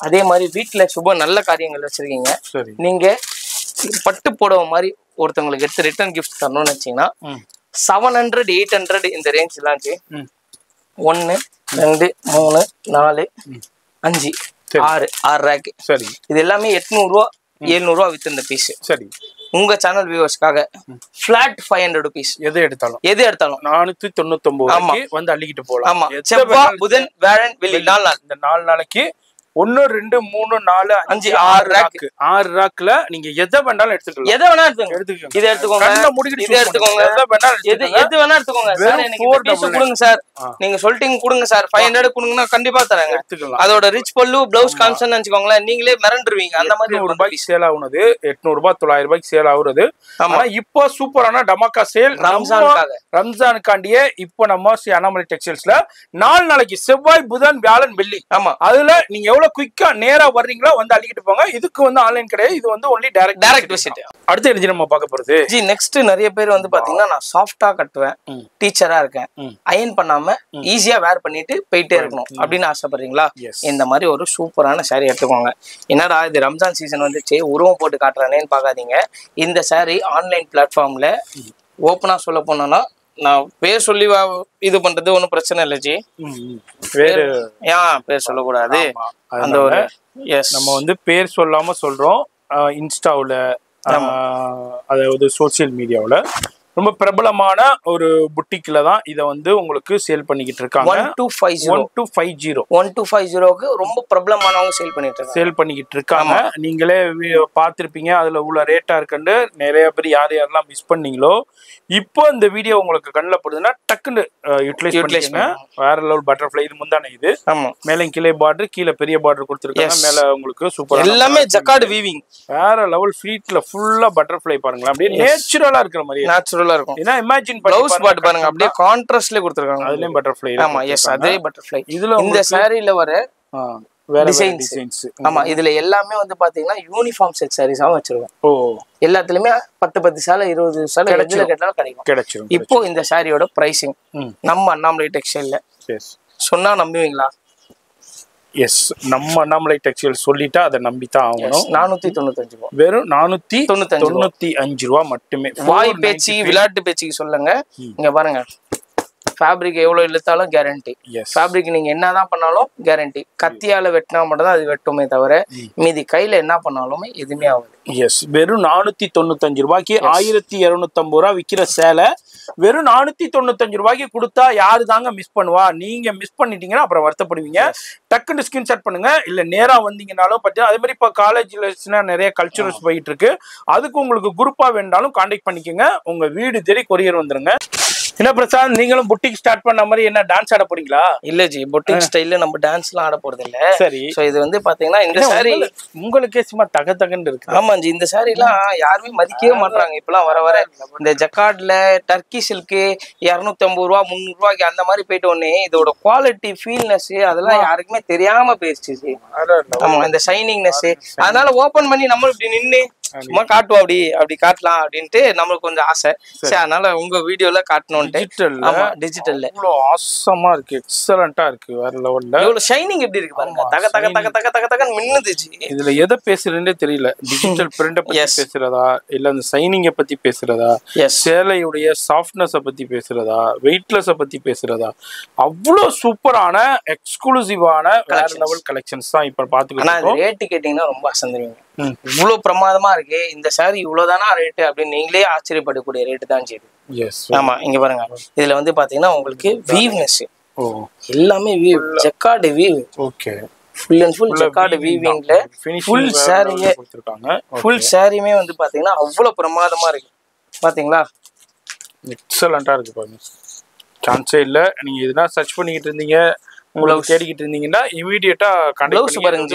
B: அதே மாதிரி வீட்டுல சுப நல்ல காரியங்கள் வச்சிருக்கீங்க, நீங்க பட்டு புடவை மாதிரி ஒருத்தவங்களுக்கு எடுத்து ரிட்டர்ன் கிஃப்ட் தரணும்னு வச்சீங்கன்னா 700, 800 இந்த ரேஞ்ச் எல்லாம் 1 2 3 4 5 6 ரேக். சரி, இது எல்லாமே 800 ரூபா 700 ரூபா வித் இந்த பீஸ்.
A: சரி,
B: உங்க சேனல் வியூவர்ஸ்க்காக ஃபிளாட் 500 rupees.
A: எது எடுத்தாலும் 499 வந்து அள்ளிக்கிட்டு போகலாம்.
B: ஆமா, செவ்வாய் புதன் வியாழன் வெள்ளி 4 நாள்.
A: இந்த 4 நாளைக்கு 1 2 3 4 5 6 ராக்ல நீங்க எதை வேணாலும் எடுத்துக்கலாம்.
B: எதை வேணா எடுத்துக்கோங்க. இதை எடுத்துக்கோங்க, இதை எடுத்துக்கோங்க, எது வேணா எடுத்துக்கோங்க. சார் எனக்கு பீஸ் கொடுங்க சார், நீங்க சொல்லிட்டீங்க கொடுங்க சார், 500 கொடுங்கன்னா கண்டிப்பா தராங்க. அதோட ரிச் பல்லு பிளவுஸ் கான்சன் நினைச்சுக்கோங்களேன், நீங்களே மிரண்டுருவீங்க. அந்த மாதிரி
A: 100 ரூபாய்க்கு சேல் ஆகுனது, 800 ரூபாய் 900 ரூபாய்க்கு சேல் ஆகுறது. ஆனா இப்போ சூப்பரான டமாக்கா சேல் ரம்ஜானுக்காண்டியே இப்போ நம்ம ஸ்ரீ அண்ணாமலை டெக்ஸ்டைல்ஸ்ல 4 நாளைக்கு செவ்வாய் புதன் வியாழன் வெள்ளி.
B: ஆமா,
A: அதுல நீங்க எவ்வளவு குயிக்கா நேரா வர்றீங்களோ வந்து அள்ளிக்கிட்டு போங்க. இதுக்கு வந்து ஆன்லைன் கிடையாது, இது வந்து ஒன்லி டைரக்ட் விசிட். அடுத்து என்ன நம்ம பார்க்க போறது
B: ஜி, நெக்ஸ்ட் நிறைய பேர் வந்து பாத்தீங்கன்னா நான் சாஃப்டா கட்டுவேன், டீச்சரா இருக்கேன், அயன் பண்ணாம ஈஸியா வேர் பண்ணிட்டு போயிட்டே இருக்கணும் அப்படின்னு ஆசைப்படுறீங்களா? இந்த மாதிரி ஒரு சூப்பரான சாரி எடுத்துக்கோங்க. என்னடா இது ரம்ஜான் சீசன் வந்துச்சு உருவம் போட்டு காட்டுறானேன்னு பாக்காதீங்க. இந்த சாரி ஆன்லைன் பிளாட்ஃபார்ம்ல ஓப்பனா சொல்ல போனோம்னா, நான் பேர் சொல்லி இது பண்றது ஒன்றும் பிரச்சனை இல்லை ஜி. பேர் சொல்லக்கூடாது. அந்த ஒரு
A: நம்ம வந்து பேர் சொல்லாம சொல்றோம். இன்ஸ்டாவுல, அதாவது சோசியல் மீடியாவுல ரொம்ப பிரபலமான ஒரு புட்டிக்ல தான் இதை வந்து உங்களுக்கு சேல் பண்ணிக்கிட்டு இருக்காங்க.
B: 1250 ரொம்ப பிரபலமானவங்க சேல் பண்ணிக்கிட்டு இருக்காங்க.
A: நீங்களே பார்த்திருப்பீங்க, அதுல உள்ள ரேட்டா இருக்குன்னு நிறைய பேர் யாரெல்லாம் மிஸ் பண்ணீங்களோ இப்போ இந்த வீடியோ உங்களுக்கு கண்ணில் படுதுன்னா டக்குன்னு யூட்டிலைஸ் பண்ணிக்கோங்க. வேற லெவல் பட்டர்ஃப்ளை. இது முந்தானே, இது மேலே கீழே பார்டர், கீழே பெரிய பார்டர் கொடுத்துருக்காங்க, மேல உங்களுக்கு சூப்பர்
B: எல்லாமே ஜக்கார்ட் வீவிங்,
A: வேற லெவல் ஃப்ளீட்ல ஃபுல்லா பட்டர்ஃப்ளை பாருங்களேன். அப்படியே நேச்சுரலா இருக்கிற மாதிரி,
B: நேச்சுரலா இருக்கும்.
A: ஏன்னா இமேஜின்
B: ப்ளவுஸ் பார்ட் பாருங்க, அப்படியே கான்ட்ராஸ்ட்ல கொடுத்துருக்காங்க.
A: அதுலயும் பட்டர்ஃப்ளை.
B: ஆமா, எஸ், அதே பட்டர்ஃப்ளை. இதுல இந்த சாரில வர டிசைன்ஸ். ஆமா, இதுல எல்லாமே வந்து பாத்தீங்கன்னா யூனிஃபார்ம் செட் சாரீஸாவும் வச்சிருக்கோம். எல்லாத்துலயுமே 10 சேலை 20 சேலை எதுல கேட்டாலும் கிடைக்கும். இப்போ இந்த சாரியோட பிரைசிங் நம்ம அண்ணாமலை டெக்ஸ்டைல்ல சொன்னா நம்புவீங்களா?
A: எஸ், நம்ம அண்ணாமலை டெக்ஸ்டைல் சொல்லிட்டா அதை நம்பித்தான் ஆகணும்.
B: 495 ரூபா,
A: வெறும் 495 ரூபா மட்டுமே.
B: வாய் பேச்சு விளையாட்டு பேச்சுக்கு சொல்லுங்க. இங்க பாருங்க, ஃபேப்ரிக் எவ்வளவு இழுத்தாலும் கேரண்டி. ஃபேப்ரிக் நீங்க என்னதான் பண்ணாலும் கேரண்டி. கத்தியால வெட்டினா மட்டும் தான் அது வெட்டுமே தவிர மீதி கையில என்ன பண்ணாலுமே எதுவுமே ஆகுது.
A: எஸ், வெறும் 495 ரூபாய்க்கு 1250 ரூபா விற்கிற சேலை வெறும் 495 ரூபாய்க்கு கொடுத்தா யாரு தாங்க மிஸ் பண்ணுவா? நீங்க மிஸ் பண்ணிட்டீங்கன்னா அப்புறம் வருத்தப்படுவீங்க. டக்குன்னு ஸ்கிரீன்ஷாட் பண்ணுங்க, இல்ல நேரா வந்தீங்கன்னாலும் பார்த்தீங்கன்னா அதே மாதிரி இப்போ காலேஜ்ல நிறைய கல்ச்சுரல்ஸ் போயிட்டு இருக்கு. அதுக்கு உங்களுக்கு குரூப்பா வேண்டாலும் கான்டாக்ட் பண்ணிக்கோங்க. உங்க வீடு தேடி கொரியர் வந்துருங்க. என்ன பிரசாந்த், நீங்களும் புட்டிக் ஸ்டார்ட் பண்ண மாதிரி என்ன டான்ஸ் ஆட போறீங்களா?
B: இல்ல ஜி, புட்டிக் ஸ்டைல்ல நம்ம டான்ஸ்லாம் ஆட போறது இல்ல.
A: சரி,
B: சோ இது வந்து பாத்தீங்கன்னா இந்த சாரி
A: உங்களுக்கே சும்மா தகன்னு இருக்கு.
B: ஆமா ஜி, இந்த சாரி எல்லாம் யாருமே மதிக்கவே மாட்டாங்க இப்பெல்லாம். வர இந்த ஜக்கார்ட்ல டர்க்கி சில்க்கு 250 ரூபா 300 ரூபாய்க்கு அந்த மாதிரி போயிட்டு உடனே இதோட குவாலிட்டி ஃபீல்னஸ் அதெல்லாம் யாருக்குமே தெரியாம போயிருச்சு ஜி. ஆமா, இந்த ஷைனிங்னஸ். அதனால ஓபன் பண்ணி நம்ம இப்படி நின்று சும்மா காட்டுவோம், அப்படி காட்டலாம் அப்படின்ட்டு நம்மளுக்கு கொஞ்சம் ஆசை. சரி, அதனால உங்க வீடியோல காட்டணும். டிஜிட்டல்ல
A: இவ்வளவு ஆசமா இருக்கு, எக்ஸலண்டா இருக்கு, வேற லெவல்ல.
B: இவ்வளவு ஷைனிங் எப்படி இருக்கு பாருங்க, தக தக தக தக தக தகன்னு மின்னுதுச்சு.
A: இதுல எதை பேசுறேன்னே தெரியல. டிஜிட்டல் பிரிண்ட பத்தி பேசுறதா, இல்ல அந்த ஷைனிங்க பத்தி பேசுறதா, சேலையுடைய சாஃப்ட்னஸ் பத்தி பேசுறதா, வெயிட்லெஸ் பத்தி பேசுறதா, அவ்வளவு சூப்பரான எக்ஸ்க்ளூசிவான வேற லெவல் கலெக்ஷன்ஸ் தான் இப்ப பாத்துக்கிட்டு இருக்கோம்.
B: ரேட் கேட்டீங்கன்னா ரொம்ப அசந்துருவீங்க. இவ்வளவு பிரமாதமா இருக்கு இந்த சாரி, இவ்வளவுதானா ரேட்டு அப்படின்னு நீங்களே ஆச்சரியப்படக்கூடிய ரேட்டு தான் சரி. ஆமா, இங்க பாருங்க, இதுல வந்து பாத்தீங்கன்னா உங்களுக்கு வீவ்னஸ் எல்லாமே weave, jacquard weave.
A: Okay,
B: full and full jacquard வீவிங்ல ஃபுல் சாரியே கொடுத்திருக்காங்க. ஃபுல் சாரியுமே வந்து பாத்தீங்கன்னா அவ்வளவு பிரமாதமா இருக்கு. பாத்தீங்களா,
A: எக்ஸலண்டா இருக்கு பாருங்க, சான்ஸே இல்ல. நீங்க எதுனா சர்ச் பண்ணிக்கிட்டு இருந்தீங்க, உங்களுக்கு தேடிக்கிட்டு இருந்தீங்கன்னா இமீடியட்டா
B: ப்ளவுஸ் பாருங்க.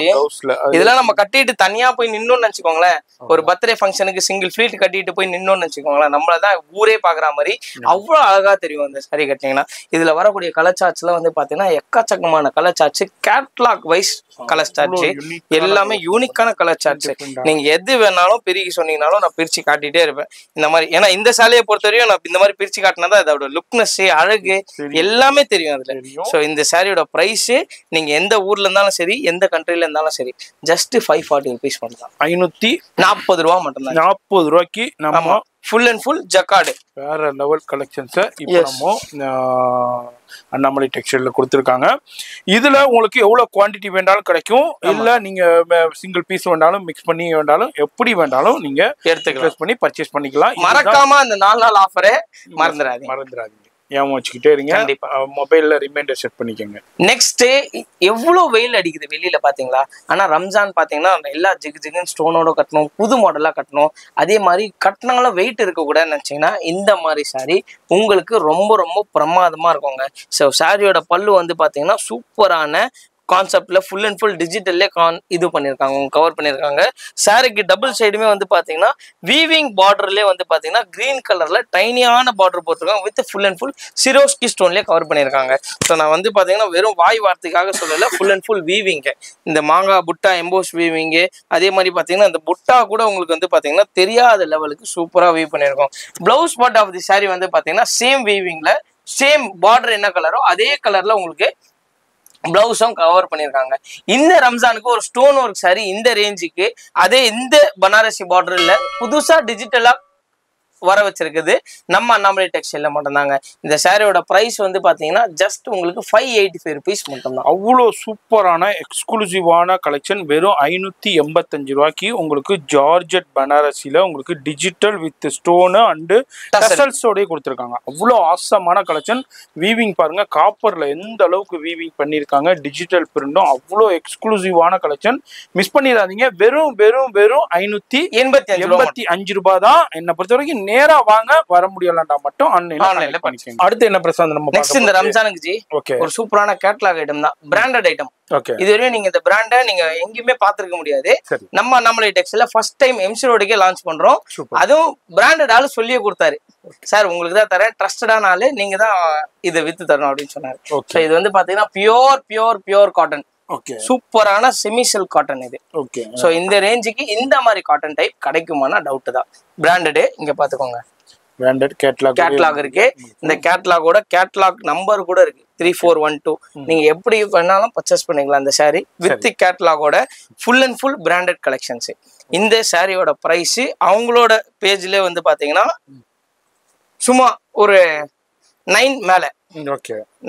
B: இதெல்லாம் நம்ம கட்டிட்டு தனியா போய் நின்னோம்னு நினைச்சுக்கோங்களேன், ஒரு பர்த்டே ஃபங்க்ஷனுக்கு சிங்கிள் ஃபிளீட் கட்டிட்டு போய் நின்னோம்னு நினைச்சுக்கோங்களேன், நம்மளதான் ஊரே பாக்குற மாதிரி அவ்வளவு அழகா தெரியும் அந்த சாரி கட்டிங்கன்னா. இதுல வரக்கூடிய கலர் சார்ட்ஸ்ல வந்து பாத்தீங்கன்னா எக்கச்சக்கமான colour charts, catalogue wise colour charts, எல்லாமே யூனிக்கான கலர் சார்ட்ஸ். நீங்க எது வேணாலும் பிரிச்சு சொன்னீங்கனாலும் நான் பிரிச்சு காட்டிட்டே இருப்பேன் இந்த மாதிரி. ஏன்னா இந்த சாலையை பொறுத்தவரையும் நான் இந்த மாதிரி பிரிச்சு காட்டினாதான் அதோட லுக்னஸ், அழகு எல்லாமே தெரியும் அதுல. சோ இந்த சாரியோட பிரைஸ் நீங்க எந்த ஊர்ல இருந்தாலும் சரி, எந்த கண்ட்ரில இருந்தாலும் சரி, ஜஸ்ட் 540 rupees மட்டும் தான்.
A: 540
B: ரூபா மட்டும் தான்.
A: 40 ரூபாய்க்கு நம்ம
B: ஃபுல் அண்ட் ஃபுல் ஜக்கார்டு.
A: வேற லெவல் கலெக்ஷன்ஸ் இப்போ நம்ம அண்ணாமலை டெக்ஸ்டைல்ல கொடுத்துருக்காங்க. இதுல உங்களுக்கு எவ்வளவு குவான்டிட்டி வேண்டாலும் கிடைக்கும். இல்ல நீங்க சிங்கிள் பீஸ் வேண்டாலும் மிக்ஸ் பண்ணி வேண்டாலும் எப்படி வேண்டாலும் நீங்க எடுத்து பண்ணி பர்ச்சேஸ் பண்ணிக்கலாம்.
B: மறக்காம அந்த 4 நாள் ஆஃபரே மறந்துடாதீங்க.
A: ஏன் வச்சுக்கிட்டே இருங்க. மொபைல்ல ரிமைண்டர் செட் பண்ணிக்கோங்க.
B: நெக்ஸ்ட் எவ்வளவு வெயில் அடிக்குது வெளியில பாத்தீங்களா? ஆனா ரம்ஜான் பாத்தீங்கன்னா எல்லா ஜிகு ஸ்டோனோட கட்டணும், புது மாடலா கட்டணும். அதே மாதிரி கட்டினாலும் வெயிட் இருக்க கூட நினைச்சீங்கன்னா இந்த மாதிரி சாரி உங்களுக்கு ரொம்ப ரொம்ப பிரமாதமா இருக்குங்க. ஸோ சாரியோட பல்லு வந்து பாத்தீங்கன்னா சூப்பரான கான்செப்ட்ல ஃபுல் அண்ட் ஃபுல் டிஜிட்டல்லே இது பண்ணியிருக்காங்க, கவர் பண்ணியிருக்காங்க. சாரிக்கு டபுள் சைடுமே வந்து பார்த்தீங்கன்னா வீவிங் பார்டர்லேயே வந்து பார்த்தீங்கன்னா கிரீன் கலர்ல டைனியான பார்டர் போட்டிருக்காங்க with full and full Swarovski ஸ்டோன்லேயே கவர் பண்ணியிருக்காங்க. ஸோ நான் வந்து பார்த்தீங்கன்னா வெறும் வாய் வார்த்தைக்காக சொல்லலை, ஃபுல் அண்ட் ஃபுல் வீவிங்கு, இந்த மாங்காய் புட்டா எம்போஸ் வீவிங்கு. அதே மாதிரி பார்த்தீங்கன்னா இந்த புட்டா கூட உங்களுக்கு வந்து பார்த்தீங்கன்னா தெரியாத லெவலுக்கு சூப்பராக வீவ் பண்ணியிருக்கோம். Blouse part of the sari வந்து பார்த்தீங்கன்னா சேம் வீவிங்ல சேம் பார்டர் என்ன கலரோ அதே கலர்ல உங்களுக்கு பிளவுஸும் கவர் பண்ணியிருக்காங்க. இந்த ரம்ஜானுக்கு ஒரு ஸ்டோன் ஒர்க் சாரி இந்த ரேஞ்சுக்கு அதே இந்த பனாரசி பார்டர்ல புதுசா டிஜிட்டலா வர வச்சிருக்குது நம்ம அண்ணாமலை டெக்ஸ்டைல்ல மட்டும்தாங்க. இந்த சாரியோட பிரைஸ் வந்து பாத்தீங்கன்னா ஜஸ்ட் உங்களுக்கு 585 ருபீஸ் மட்டும்தான்.
A: அவ்வளோ சூப்பரான எக்ஸ்க்ளூசிவான கலெக்ஷன் வெறும் 585 ரூபாய்க்கு உங்களுக்கு ஜார்ஜெட் பனாரசில உங்களுக்கு டிஜிட்டல் வித் ஸ்டோனு அண்டு டசல்ஸோடய கொடுத்துருக்காங்க. அவ்வளோ ஆசமான கலெக்ஷன். வீவிங் பாருங்க, காப்பர்ல எந்த அளவுக்கு வீவிங் பண்ணியிருக்காங்க, டிஜிட்டல் பிரிண்டும் அவ்வளோ எக்ஸ்க்ளூசிவான கலெக்ஷன். மிஸ் பண்ணிடாதீங்க. வெறும் வெறும் வெறும் 585 ரூபாய் தான். என்னை பொறுத்த வரைக்கும் நேரா வாங்க, வர முடியலண்டா மட்டும் ஆன்லைன்ல பண்ணிக்கோங்க. அடுத்து என்ன பிரசாந்த் நம்ம
B: நெக்ஸ்ட் இந்த ரம்ஜானுக்கு ஜி ஒரு சூப்பரான கேட்டலாக் ஐட்டம் தான், பிராண்டட் ஐட்டம். இதுவரையும் நீங்க இந்த பிராண்ட நீங்க எங்கேயுமே பாத்துருக்க முடியாது. நம்ம அண்ணாமலை டெக்ஸ்டைல்ல ஃபர்ஸ்ட் டைம் எம்சி ரோடுக்கே லான்ச் பண்றோம். அதுவும் பிராண்டட் ஆளு சொல்லியே கொடுத்தாரு, சார் உங்களுக்கு தான் தரேன், ட்ரஸ்டடான ஆளு, நீங்க தான் இதை வித்து தரணும் அப்படின்னு சொன்னாரு. இது வந்து பாத்தீங்கன்னா பியோர் காட்டன், சூப்பரான செமி சில்க் காட்டன் இது. சோ இந்த ரேஞ்சுக்கு இந்த மாதிரி காட்டன் டைப் கிடைக்குமானா டவுட் தான். பிராண்டட் இங்க பாத்துக்கோங்க,
A: பிராண்டட் கேட்டலாக்
B: இருக்கு. இந்த கேட்டலாகோட கேட்டலாக் நம்பர் கூட இருக்கு 3412. நீங்க எப்படி வேணாலும் பர்ச்சேஸ் பண்ணிக்கலாம் இந்த சாரி வித் கேட்டலாகோட. Full and full branded collections. இந்த சாரியோட பிரைஸ் அவங்களோட பேஜ்ல வந்து பாத்தீங்கன்னா சும்மா ஒரு 9 மேல,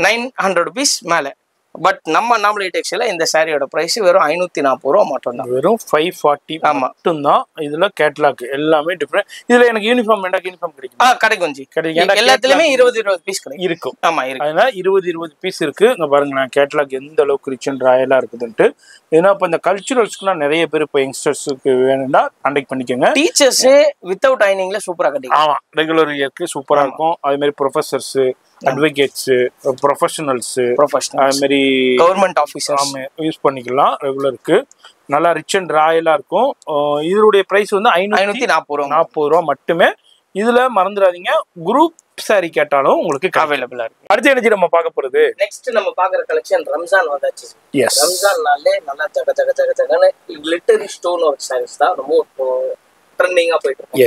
B: 900 ருபீஸ் மேல. பட் நம்ம அண்ணாமலை டெக்ஸ்டைல்ல இந்த சாரியோட பிரைஸ் வெறும் 540 ரூபா மட்டும் தான்.
A: வெறும் 540 மட்டும் தான். இதுல கேட்டலாக் எல்லாமே டிஃபரெண்ட். இதுல எனக்கு யூனிஃபார்ம் கிடைக்கும்.
B: கிடைக்கும் ஜி, கிடைக்கும். எல்லாத்துலயுமே 20 பீஸ்
A: இருக்கும்.
B: ஆமா இருக்கு.
A: அதனால 20 பீஸ் இருக்கு. இங்க பாருங்க கேட்டலாக் எந்த அளவுக்கு ரிச் அண்ட் ராயலா இருக்குதுன்ட்டு. ஏன்னா இப்ப இந்த கல்ச்சுரல்ஸ்க்குலாம் நிறைய பேர் இப்போ யங்ஸ்டர்ஸுக்கு வேணும்னா கான்டாக்ட் பண்ணிக்கோங்க.
B: டீச்சர்ஸ் வித்தவுட் டைனிங்ல சூப்பரா கட்டிக்கலாம்.
A: ஆமா, ரெகுலர் இயருக்கு சூப்பரா இருக்கும். அதே மாதிரி ப்ரொஃபசர்ஸ், அட்வொகேட்ஸ், ப்ரொஃபஷனல்ஸ், அது மாதிரி
B: கவர்மெண்ட் ஆஃபீஸர்ஸ்
A: யூஸ் பண்ணிக்கலாம். ரெகுலருக்கு நல்லா ரிச் அண்ட் ராயலா இருக்கும். இதனுடைய பிரைஸ் வந்து 540 ரூபா மட்டுமே. இதுல மறந்துடாதீங்க, குரூப் சாரி கேட்டாலும் உங்களுக்கு அவைலபிளா இருக்கு. அடுத்து என்ன நம்ம பார்க்க போறது,
B: நெக்ஸ்ட் நம்ம பாக்குற கலெக்ஷன் ரம்ஜான் வந்தாச்சு. ரம்ஜான்னாலே நல்லா ஜகன்னு கிளிட்டரி ஸ்டோன் ஒர்க் சாரீஸ் தான் ரொம்ப ட்ரெண்டிங்கா போயிட்டு இருக்கு.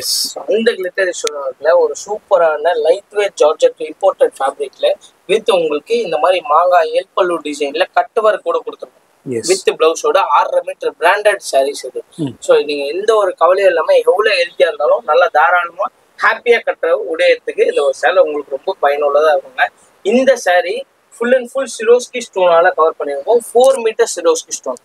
B: அந்த கிளிட்டரி ஸ்டோன் ஒர்க்ல ஒரு சூப்பரான லைட் வெயிட் ஜார்ஜெட் இம்போர்ட்டட் ஃபேப்ரிக்ல வித் உங்களுக்கு இந்த மாதிரி மாங்காய் ஏல்பல்லு டிசைன்ல கட் ஒர்க் கூட கொடுத்துருக்கோம். வித் பிளவுஸோட 6.5 மீட்டர் பிராண்டட் சாரீஸ் இது. ஸோ நீங்க எந்த ஒரு கவலையும் இல்லாம எவ்வளவு ஹெல்த்தியா இருந்தாலும் நல்லா தாராளமா ஹாப்பியா கட்டுற உடையத்துக்கு இந்த ஒரு சேலை உங்களுக்கு ரொம்ப பயனுள்ளதா இருக்குங்க. இந்த saree full and full Swarovski ஸ்டோனால கவர் பண்ணிருக்கோம். 4 meter Swarovski stone,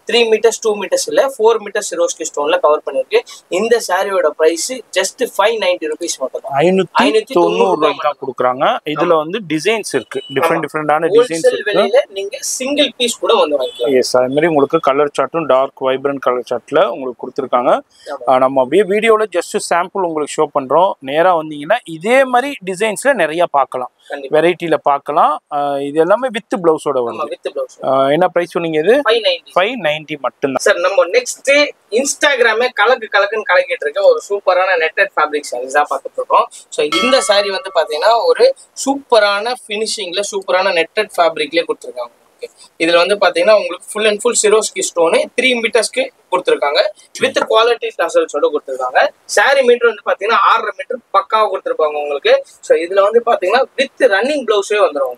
B: 3 meters 2 meters இல்ல 4 மீட்டர் சிரோஸ்கி ஸ்டோன்ல கவர் பண்ணிருக்கு. இந்த சாரியோட பிரைஸ் ஜஸ்ட் 590 ருபீஸ் மட்டும் தான்.
A: 590 ரூபாய்க்கு தான் கொடுக்குறாங்க. இதுல வந்து டிசைன்ஸ் இருக்கு, டிஃபரெண்டான டிசைன்ஸ் இருக்கு.
B: நீங்க சிங்கிள் பீஸ் கூட வந்து வாங்கிக்கலாம்.
A: எஸ், அது மாதிரி உங்களுக்கு கலர் சார்ட்டும் டார்க் வைப்ரண்ட் கலர் சார்ட்ல உங்களுக்கு கொடுத்துருக்காங்க. நம்ம அப்படியே வீடியோல ஜஸ்ட் சாம்பிள் உங்களுக்கு ஷோ பண்றோம். நேரா வந்தீங்கன்னா இதே மாதிரி டிசைன்ஸ்ல நிறைய பார்க்கலாம், வெரைட்டில பார்க்கலாம். இது எல்லாமே வித் பிளவுஸோட வருது. என்ன பிரைஸ் சொன்னீங்க? இது 590 மட்டும் தான்.
B: சார் நம்ம நெக்ஸ்ட் இன்ஸ்டாகிராமே கலக்குன்னு கலக்கிட்டு இருக்க ஒரு சூப்பரான நெட்டட் ஃபேப்ரிக் சாரீஸ் தான் பார்த்துட்டு இருக்கோம். ஸோ இந்த சாரி வந்து பாத்தீங்கன்னா ஒரு சூப்பரான ஃபினிஷிங்ல சூப்பரான நெட்டட் ஃபேப்ரிக்லேயே கொடுத்துருக்காங்க. ஓகே. இதுல வந்து பாத்தீங்கன்னா உங்களுக்கு ஃபுல் அண்ட் ஃபுல் சிரோஸ்கி ஸ்டோன் 3 மீட்டர்ஸ்க்கு கொடுத்துருக்காங்க. வித் குவாலிட்டி டசல்ஸோட கொடுத்துருக்காங்க. சாரி மீட்டர் வந்து பாத்தீங்கன்னா 6.5 மீட்டர் பக்காவா கொடுத்துருப்பாங்க உங்களுக்கு. ஸோ இதுல வந்து பாத்தீங்கன்னா வித் ரன்னிங் பிளவுஸே வந்துடும்.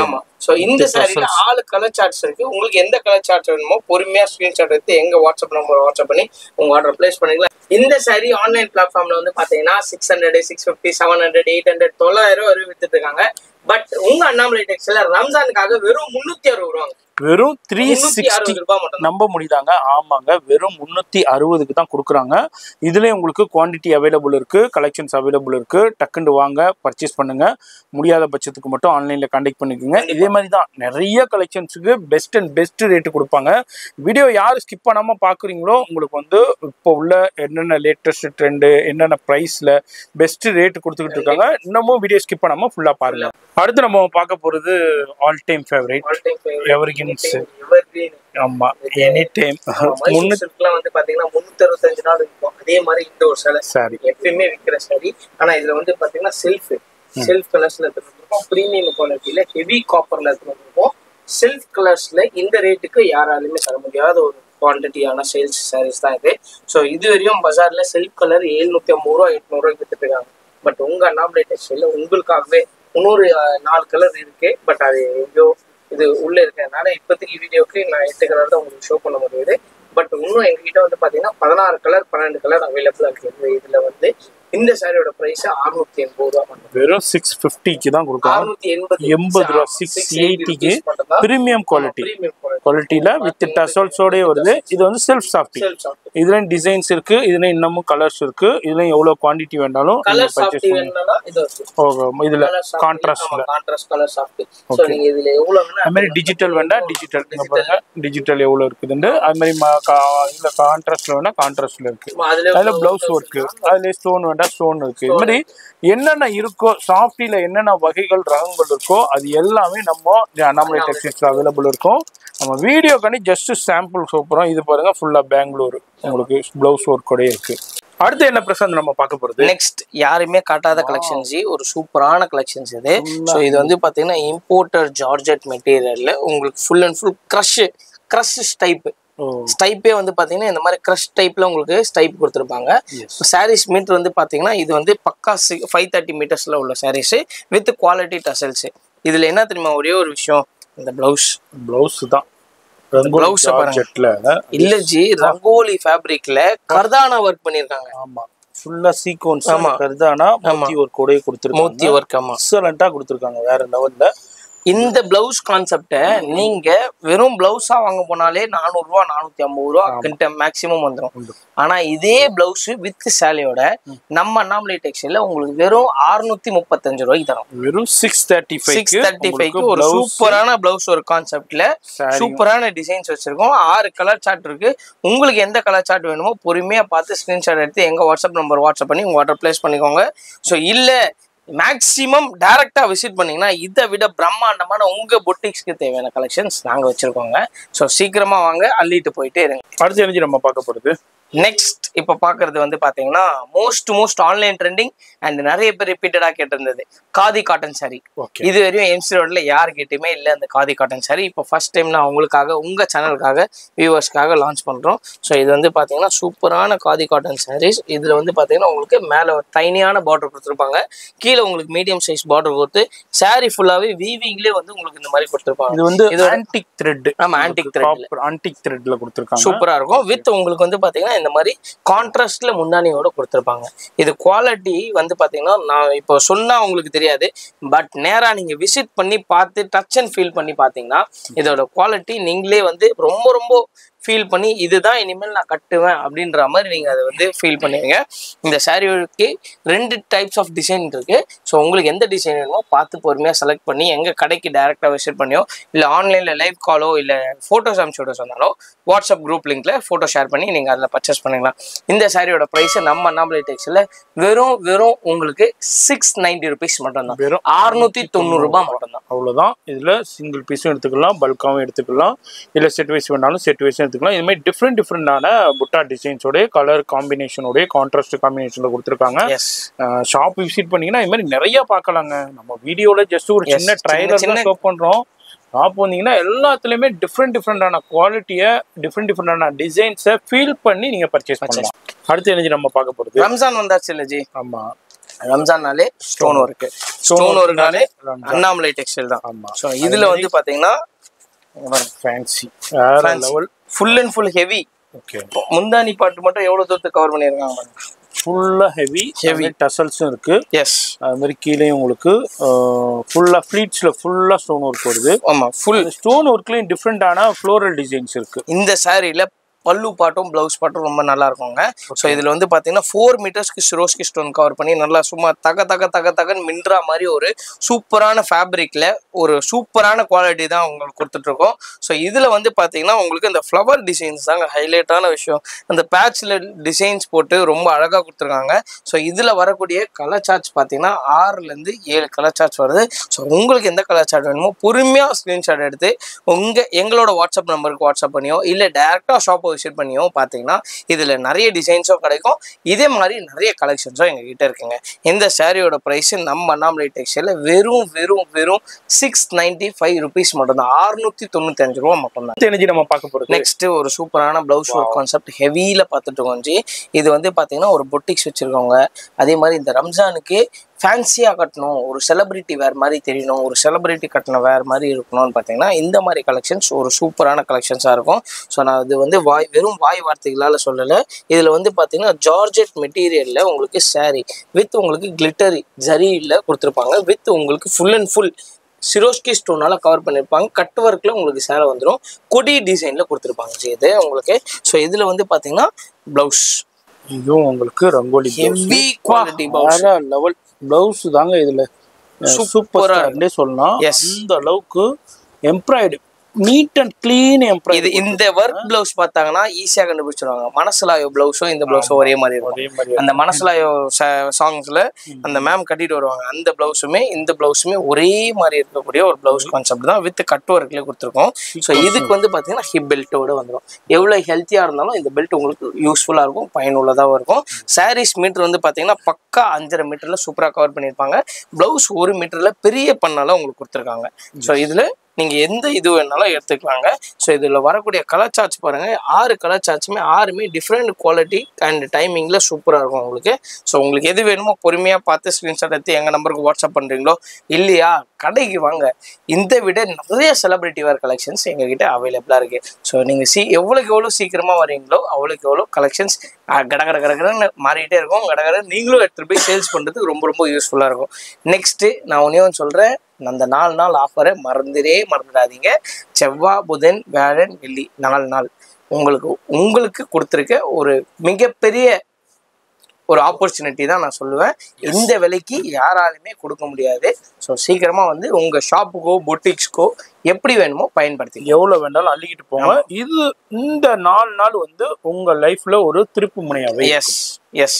B: ஆமா. ஸோ இந்த சாரியில 4 கலர் சார்ட்ஸ் இருக்கு. உங்களுக்கு எந்த கலர் சார்ட் வேணுமோ பொறுமையா ஸ்கிரீன்ஷாட் எடுத்து எங்க வாட்ஸ்அப் நம்பர் வாட்ஸ்அப் பண்ணி உங்க ஆர்டர் பிளேஸ் பண்ணிக்கலாம். இந்த சாரி ஆன்லைன் பிளாட்ஃபார்ம்ல வந்து பாத்தீங்கன்னா 600, 650, 700, 800, 900 வரை வித்துட்டு இருக்காங்க. பட் உங்க அண்ணாமலை டெக்ஸ்டைல்ல ரம்ஜானுக்காக வெறும் 360 ரூபாங்க.
A: வெறும் 360 நம்ப முடியுதாங்க? ஆமாங்க, வெறும் 360க்கு தான் கொடுக்குறாங்க. இதுலேயே உங்களுக்கு குவான்டிட்டி அவைலபிள் இருக்கு, கலெக்ஷன்ஸ் அவைலபிள் இருக்கு. டக்குன்னு வாங்க, பர்ச்சேஸ் பண்ணுங்க. முடியாத பட்சத்துக்கு மட்டும் ஆன்லைன்ல கான்டாக்ட் பண்ணிக்கோங்க. இதே மாதிரி தான் நிறைய கலெக்ஷன்ஸுக்கு பெஸ்ட் அண்ட் பெஸ்ட் ரேட்டு கொடுப்பாங்க. வீடியோ யார் ஸ்கிப் பண்ணாம பாக்குறீங்களோ உங்களுக்கு வந்து இப்போ உள்ள என்னென்ன லேட்டஸ்ட் ட்ரெண்டு, என்னென்ன ப்ரைஸ்ல பெஸ்ட் ரேட்டு கொடுத்துக்கிட்டு இருக்காங்க. இன்னமும் வீடியோ ஸ்கிப் பண்ணாம ஃபுல்லா பாருங்க. அடுத்து நம்ம பார்க்க போறது ஆல் டைம் ஃபேவரட் எவர்கிரீன். ஆமா, எனி டைம்.
B: முன்னுக்குலாம் வந்து பாத்தீங்கன்னா 365 நாள் இருக்கும். அதே மாதிரி இந்த ஒரு சாரி எப்பயுமே விற்கிற சாரி. ஆனா இதுல வந்து பாத்தீங்கன்னா செல்ஃப் கலர்ஸ்ல எடுத்துருக்கோம். பிரீமியம் குவாலிட்டியில ஹெவி காப்பர்ல எடுத்துருக்கோம். செல்ஃப் கலர்ஸ்ல இந்த ரேட்டுக்கு யாராலுமே தர முடியாத ஒரு குவான்டிட்டியான சேல்ஸ் சாரீஸ் தான் இது. ஸோ இது வரையும் பஜார்ல செல்ஃப் கலர் 750 ரூபா 800 ரூபாய்க்கு வித்துட்டு இருக்காங்க. பட் உங்க அண்ணாமலை டெக்ஸ்டைல்ல உங்களுக்காகவே 4 கலர் இருக்கு. பட் அது எங்கேயோ இது உள்ள இருக்கிறதுனால இப்போதைக்கு வீடியோக்கு நான் 8 கலர் தான் உங்களுக்கு ஷோ பண்ண முடியுது. பட் இன்னும் எங்ககிட்ட வந்து பாத்தீங்கன்னா 16 கலர் 12 கலர் அவைலபிளா இருக்கு. இதுல வந்து இந்த சாரியோட பிரைஸ் 680 ரூபா.
A: வெறும் 650க்கு தான் கொடுக்குறாங்க. 680 ரூபா. 680க்கு பிரீமியம் குவாலிட்டியில வித் டசல்ஸோட வருது. இது வந்து செல்ஃப் சாஃப்ட். இதுல டிசைன்ஸ் இருக்கு, இதுல இன்னமும் கலர்ஸ் இருக்கு. இதுல எவ்வளவு குவாண்டிட்டி வேண்டாலும் பர்ச்சேஸ் பண்ணலாம். இதுல கான்ட்ராஸ்ட்ல கலர் சாஃப்ட். சோ நீங்க இதுல எவ்வளவு வேணா அந்த மாதிரி டிஜிட்டல் வேண்டா டிஜிட்டல் பாருங்க. டிஜிட்டல் எவ்வளவு இருக்குதுன்னு அது மாதிரி இதுல கான்ட்ராஸ்ட்ல வேணா கான்ட்ராஸ்ட்ல இருக்கு. அதுல பிளவுஸ் ஒர்க், அதுல ஸ்டோன் வேண்டா ஸ்டோன் இருக்கு. இது மாதிரி என்னென்ன இருக்கோ சாஃப்டில என்னென்ன வகைகள் ரகங்கள் இருக்கோ அது எல்லாமே நம்ம அண்ணாமலை டெக்ஸ்டைல்ஸ்ல அவைலபிள் இருக்கும். நம்ம வீடியோ பண்ணி ஜஸ்ட் சாம்பிள் சூப்பரும். இது பாருங்க ஃபுல்லா பெங்களூர் உங்களுக்கு பிளவுஸ் ஒர்க் கூட இருக்கு. அடுத்து என்ன பிரசாந்த் நம்ம பார்க்க போறது?
B: நெக்ஸ்ட் யாருமே காட்டாத கலெக்ஷன்ஸ், ஒரு சூப்பரான கலெக்ஷன்ஸ் இது. ஸோ இது வந்து பாத்தீங்கன்னா இம்போர்ட்டர் ஜார்ஜெட் மெட்டீரியல்ல உங்களுக்கு ஃபுல் அண்ட் ஃபுல் கிரஷ் ஸ்டைப்பே வந்து பாத்தீங்கன்னா இந்த மாதிரி கிரஷ் டைப்ல உங்களுக்கு ஸ்டைப் கொடுத்துருப்பாங்க. சாரீஸ் மீட்டர் வந்து பாத்தீங்கன்னா இது வந்து பக்கா 530 மீட்டர்ஸ்ல உள்ள சாரீஸ் வித் குவாலிட்டி டசல்ஸ். இதுல என்ன தெரியுமா ஒரே ஒரு விஷயம், இந்த பிளவுஸ் தான். பிளவுஸ் இல்ல ஜி, ரங்கோலி ஃபேப்ரிக்ல கர்தானா ஒர்க் பண்ணிருக்காங்க.
A: ஆமா, ஃபுல்லா சீக்வென்ஸ் கர்தானா மோத்தி ஒர்க் கூட கொடுத்திருக்காங்க. மோத்தி ஒர்க் ஆமா எக்ஸலென்ட்டா கொடுத்திருக்காங்க, வேற லெவல்ல.
B: இந்த பிளவுஸ் கான்செப்ட நீங்க வெறும் பிளவுஸா வாங்க போனாலே 400 ரூபா 450 ரூபா கிட்ட மேக்சிமம் வந்துடும். ஆனா இதே பிளவுஸ் வித் சேலையோட நம்ம அண்ணாமலை டெக்ஸ்டைல்ல உங்களுக்கு வெறும் 635 ரூபாய்க்கு தரும்.
A: வெறும் 635
B: ஒரு சூப்பரான பிளவுஸ் ஒரு கான்செப்ட்ல சூப்பரான டிசைன்ஸ் வச்சிருக்கோம். 6 கலர் சார்ட் இருக்கு. உங்களுக்கு எந்த கலர் சார்ட் வேணுமோ பொறுமையா பார்த்து ஸ்கிரீன்ஷாட் எடுத்து எங்க வாட்ஸ்அப் நம்பர் வாட்ஸ்அப் பண்ணி உங்க ஆர்டர் பிளேஸ் பண்ணிக்கோங்க. ஸோ இல்ல மேக்ஸிமம் டைரக்டா விசிட் பண்ணீங்கன்னா இதை விட பிரம்மாண்டமான உங்க பொட்டிக்ஸ்க்கு தேவையான கலெக்ஷன்ஸ் நாங்க வச்சிருக்கோங்க. ஸோ சீக்கிரமா வாங்க, அள்ளிட்டு போயிட்டே இருங்க.
A: அடுத்து என்ன நம்ம பார்க்க போறது?
B: நெக்ஸ்ட் இப்போ பார்க்கறது வந்து பார்த்தீங்கன்னா மோஸ்ட் ஆன்லைன் ட்ரெண்டிங் அண்ட் நிறைய பேர் ரிப்பீட்டடாக கேட்டிருந்தது காதி காட்டன் சாரி. இது வரையும் எம்சி ரோட்ல யாருக்கிட்டையுமே இல்லை அந்த காதி காட்டன் சாரி. இப்போ ஃபர்ஸ்ட் டைம் நான் உங்களுக்காக உங்கள் சேனலுக்காக வியூவர்ஸ்க்காக லான்ச் பண்ணுறோம். ஸோ இது வந்து பார்த்தீங்கன்னா சூப்பரான காதி காட்டன் சாரீஸ். இதில் வந்து பார்த்தீங்கன்னா உங்களுக்கு மேலே ஒரு டைனியான பார்டர் கொடுத்துருப்பாங்க, கீழே உங்களுக்கு மீடியம் சைஸ் பார்டர் கொடுத்து சாரி ஃபுல்லாகவே வீவிங்லேயே வந்து உங்களுக்கு இந்த மாதிரி கொடுத்துருப்பாங்க.
A: இது வந்து இது ஆன்டிக் த்ரெட்.
B: ஆமாம், ஆன்டிக்
A: த்ரெட்ல கொடுத்துருக்காங்க.
B: சூப்பராக இருக்கும். வித் உங்களுக்கு வந்து பார்த்தீங்கன்னா இந்த மாதிரி கான்ட்ராஸ்ட்ல முந்தானியோட கொடுத்துருப்பாங்க. இது குவாலிட்டி வந்து பாத்தீங்கன்னா நான் இப்போ சொன்னா உங்களுக்கு தெரியாது, பட் நேரா நீங்க விசிட் பண்ணி பார்த்து டச் அண்ட் ஃபீல் பண்ணி பாத்தீங்கன்னா இதோட குவாலிட்டி நீங்களே வந்து ரொம்ப ரொம்ப ஃபீல் பண்ணி இதுதான் இனிமேல் நான் கட்டுவேன் அப்படின்ற மாதிரி நீங்க அதை வந்து ஃபீல் பண்ணுவீங்க. இந்த சாரிக்கு 2 டைப்ஸ் ஆஃப் டிசைன் இருக்கு. ஸோ உங்களுக்கு எந்த டிசைன் வேணுமோ பார்த்து பொறுமையாக செலக்ட் பண்ணி எங்க கடைக்கு டைரக்டாக விசிட் பண்ணியோ இல்லை ஆன்லைனில் லைவ் காலோ இல்லை ஃபோட்டோஸ் அனுப்பிச்சு சொன்னாலோ வாட்ஸ்அப் குரூப் லிங்க்ல ஃபோட்டோ ஷேர் பண்ணி நீங்கள் அதில் பர்ச்சேஸ் பண்ணிக்கலாம். இந்த சாரியோட ப்ரைஸ் நம்ம அண்ணாமலை டெக்ஸ்டைல்ல வெறும் உங்களுக்கு 690 ருபீஸ் மட்டும்தான். வெறும் 690 ரூபாய் மட்டும்தான்.
A: அவ்வளோதான். இதில் சிங்கிள் பீஸும் எடுத்துக்கலாம், பல்காவும் எடுத்துக்கலாம், இல்லை செட் வைஸ் வேணாலும் செட் வைஸ் எடுத்துக்கலாம். இது மாதிரி டிஃப்ரெண்டான புட்டா டிசைன்ஸோட கலர் காம்பினேஷனோட கான்ட்ராஸ்ட் காம்பினேஷன்ல கொடுத்துருக்காங்க. ஷாப் விசிட் பண்ணீங்கன்னா இது மாதிரி நிறைய பார்க்கலாங்க. நம்ம வீடியோல ஜஸ்ட் ஒரு சின்ன ட்ரைலர் ஷோ பண்றோம். ஷாப் வந்தீங்கன்னா எல்லாத்துலேயுமே டிஃப்ரெண்டான குவாலிட்டியை டிஃப்ரெண்டான டிசைன்ஸை ஃபீல் பண்ணி நீங்கள் பர்ச்சேஸ் பண்ணலாம். அடுத்து என்ன நம்ம பார்க்க போகிறது,
B: ரம்ஜான் வந்தாச்சு இல்லை ஜி?
A: ஆமாம்,
B: ரம்ஜான்னாலே ஸ்டோன் ஒர்க்குனாலே அண்ணாமலை டெக்ஸ்டைல் தான்.
A: ஆமாம்.
B: ஸோ இதில் வந்து பார்த்தீங்கன்னா
A: fancy
B: level full and full heavy.
A: Okay,
B: முந்தானி பாட்டு மட்டும் எவ்வளோ தூரத்துக்கு கவர் பண்ணியிருக்காங்க?
A: ஃபுல்லாக ஹெவி டசல்ஸும் இருக்கு.
B: எஸ்,
A: அது மாதிரி கீழே உங்களுக்கு ஃபுல்லாக ஃப்ளீட்ஸில் ஃபுல்லாக ஸ்டோன் ஒர்க் வருது.
B: ஆமாம், ஃபுல்
A: ஸ்டோன் ஒர்க்லேயும் டிஃப்ரெண்டான ஃப்ளோரல் டிசைன்ஸ் இருக்கு.
B: இந்த சாரியில் பல்லு பாட்டும் பிளவுஸ் பாட்டும் ரொம்ப நல்லா இருக்குங்க. ஸோ இதில் வந்து பார்த்தீங்கன்னா 4 மீட்டர்ஸ்க்கு சிரோஸ்கி ஸ்டோன் கவர் பண்ணி நல்லா சும்மா தகன்னு மின்றா மாதிரி ஒரு சூப்பரான ஃபேப்ரிக்கில் ஒரு சூப்பரான குவாலிட்டி தான் உங்களுக்கு கொடுத்துட்ருக்கோம். ஸோ இதில் வந்து பார்த்தீங்கன்னா உங்களுக்கு இந்த ஃப்ளவர் டிசைன்ஸ் தாங்க ஹைலைட்டான விஷயம். அந்த பேட்சில் டிசைன்ஸ் போட்டு ரொம்ப அழகாக கொடுத்துருக்காங்க. ஸோ இதில் வரக்கூடிய கலர் சார்ட்ஸ் பார்த்தீங்கன்னா 6லேருந்து 7 கலர் சார்ட்ஸ் வருது. ஸோ உங்களுக்கு எந்த கலர் சார்ட் வேணுமோ பொறுமையாக ஸ்க்ரீன்ஷாட் எடுத்து எங்களோட வாட்ஸ்அப் நம்பருக்கு வாட்ஸ்அப் பண்ணியோ இல்லை டேரெக்டாக ஷாப்பை விசிட் பண்ணியோ பார்த்தீங்கன்னா இதில் நிறைய டிசைன்ஸும் கிடைக்கும். இதே மாதிரி நிறைய கலெக்ஷன்ஸும் எங்ககிட்ட இருக்குங்க. இந்த சாரியோட ப்ரைஸ் நம்ம அண்ணாமலை டெக்ஸ்டைலில் வெறும் 695 ருபீஸ் மட்டும்தான், 695 ரூபா மட்டும்தான்.
A: நம்ம பார்க்க போகிறோம்
B: நெக்ஸ்ட் ஒரு சூப்பரான பிளவுஸ் ஒர்க் கான்செப்ட் ஹெவியில் பார்த்துட்டு இருக்கோம் ஜி. இது வந்து பார்த்தீங்கன்னா ஒரு பொட்டிக்ஸ் வச்சுருக்கவங்க, அதே மாதிரி இந்த ரம்ஜானுக்கு ஃபேன்சியாக கட்டணும், ஒரு செலிபிரிட்டி வேர் மாதிரி தெரியணும், ஒரு செலிபிரிட்டி கட்டின வேர் மாதிரி இருக்கணும்னு பார்த்தீங்கன்னா இந்த மாதிரி கலெக்ஷன்ஸ் ஒரு சூப்பரான கலெக்ஷன்ஸாக இருக்கும். ஸோ நான் இது வந்து வெறும் வாய் வார்த்தைகளால் சொல்லலை. இதில் வந்து பார்த்தீங்கன்னா ஜார்ஜெட் மெட்டீரியலில் உங்களுக்கு சாரீ வித் உங்களுக்கு கிளிட்டரி ஜரியில் கொடுத்துருப்பாங்க, வித் உங்களுக்கு ஃபுல் அண்ட் ஃபுல் சிரோஸ்கி ஸ்டோனால கவர் பண்ணியிருப்பாங்க. கட் ஒர்க்கில் உங்களுக்கு சேலை வந்துடும், கொடி டிசைனில் கொடுத்துருப்பாங்க இது உங்களுக்கு. ஸோ இதில் வந்து பார்த்தீங்கன்னா ப்ளவுஸ்
A: இதுவும் உங்களுக்கு rangoli
B: heavy quality
A: level blouse தாங்க. இதுல சூப்பரா சொல்லலாம். அந்த அளவுக்கு எம்ப்ராய்டு நீட் அண்ட் கிளீன் எம்ப்ராய்டு.
B: இந்த ஒர்க் பிளவுஸ் பார்த்தாங்கன்னா ஈஸியாக கண்டுபிடிச்சிருவாங்க. மனசலாயோ பிளவுஸும் இந்த பிளவுஸும் ஒரே மாதிரி இருக்கும். அந்த மனசலாயோ சாங்ஸ்ல அந்த மேம் கட்டிட்டு வருவாங்க, அந்த பிளவுஸுமே இந்த பிளவுஸுமே ஒரே மாதிரி இருக்கக்கூடிய ஒரு பிளவுஸ் கான்செப்ட் தான், வித் கட் ஒர்க்லேயே கொடுத்துருக்கோம். ஸோ இதுக்கு வந்து பார்த்தீங்கன்னா ஹிப் பெல்ட்டோட வந்துடும். எவ்வளோ ஹெல்த்தியாக இருந்தாலும் இந்த பெல்ட் உங்களுக்கு யூஸ்ஃபுல்லாக இருக்கும், பயனுள்ளதாக இருக்கும். சாரீஸ் மீட்டர் வந்து பார்த்தீங்கன்னா பக்கா 5.5 மீட்டரில் சூப்பராக கவர் பண்ணியிருப்பாங்க. பிளவுஸ் 1 மீட்டரில் பெரிய பண்ணாலும் உங்களுக்கு கொடுத்துருக்காங்க. ஸோ இதில் நீங்கள் எந்த இது வேணாலும் எடுத்துக்கலாங்க. ஸோ இதில் வரக்கூடிய கலர் சார்ட்ஸ் பாருங்கள், 6 கலர் சார்ட்ஸுமே 6மே டிஃப்ரெண்ட் குவாலிட்டி அண்ட் டைமிங்கில் சூப்பராக இருக்கும் உங்களுக்கு. ஸோ உங்களுக்கு எது வேணுமோ பொறுமையாக பார்த்து ஸ்க்ரீன்ஷாட் எடுத்து எங்கள் நம்பருக்கு வாட்ஸ்அப் பண்ணுறீங்களோ இல்லையா கடைக்கு வாங்க. இந்த விட நிறைய செலிபிரிட்டி வேர் கலெக்ஷன்ஸ் எங்ககிட்ட அவைலபிளாக இருக்குது. ஸோ நீங்கள் எவ்வளோக்கு எவ்வளோ சீக்கிரமாக வரீங்களோ அவ்வளோக்கு எவ்வளோ கலெக்ஷன்ஸ் கடகடன்னு மாறிக்கிட்டே இருக்கும். கடகட நீங்களும் எடுத்துகிட்டு போய் சேல்ஸ் பண்ணுறதுக்கு ரொம்ப யூஸ்ஃபுல்லாக இருக்கும். நெக்ஸ்ட்டு நான் ஒன்றே சொல்கிறேன், அந்த 4 நாள் ஆஃபரை மறந்துடாதீங்க. செவ்வாய், புதன், வியாழன், வெள்ளி 4 நாள் உங்களுக்கு கொடுத்துருக்க ஒரு மிகப்பெரிய ஒரு ஆப்பர்ச்சுனிட்டி தான் நான் சொல்லுவேன். இந்த விலைக்கு யாராலுமே கொடுக்க முடியாது. ஸோ சீக்கிரமாக வந்து உங்கள் ஷாப்புக்கோ பொட்டிக்ஸ்க்கோ எப்படி வேணுமோ பயன்படுத்தி
A: எவ்வளோ வேண்டாலும் அள்ளிக்கிட்டு போங்க. இது இந்த 4 நாள் வந்து உங்கள் லைஃப்ல ஒரு திருப்பு முனையாவே.
B: எஸ்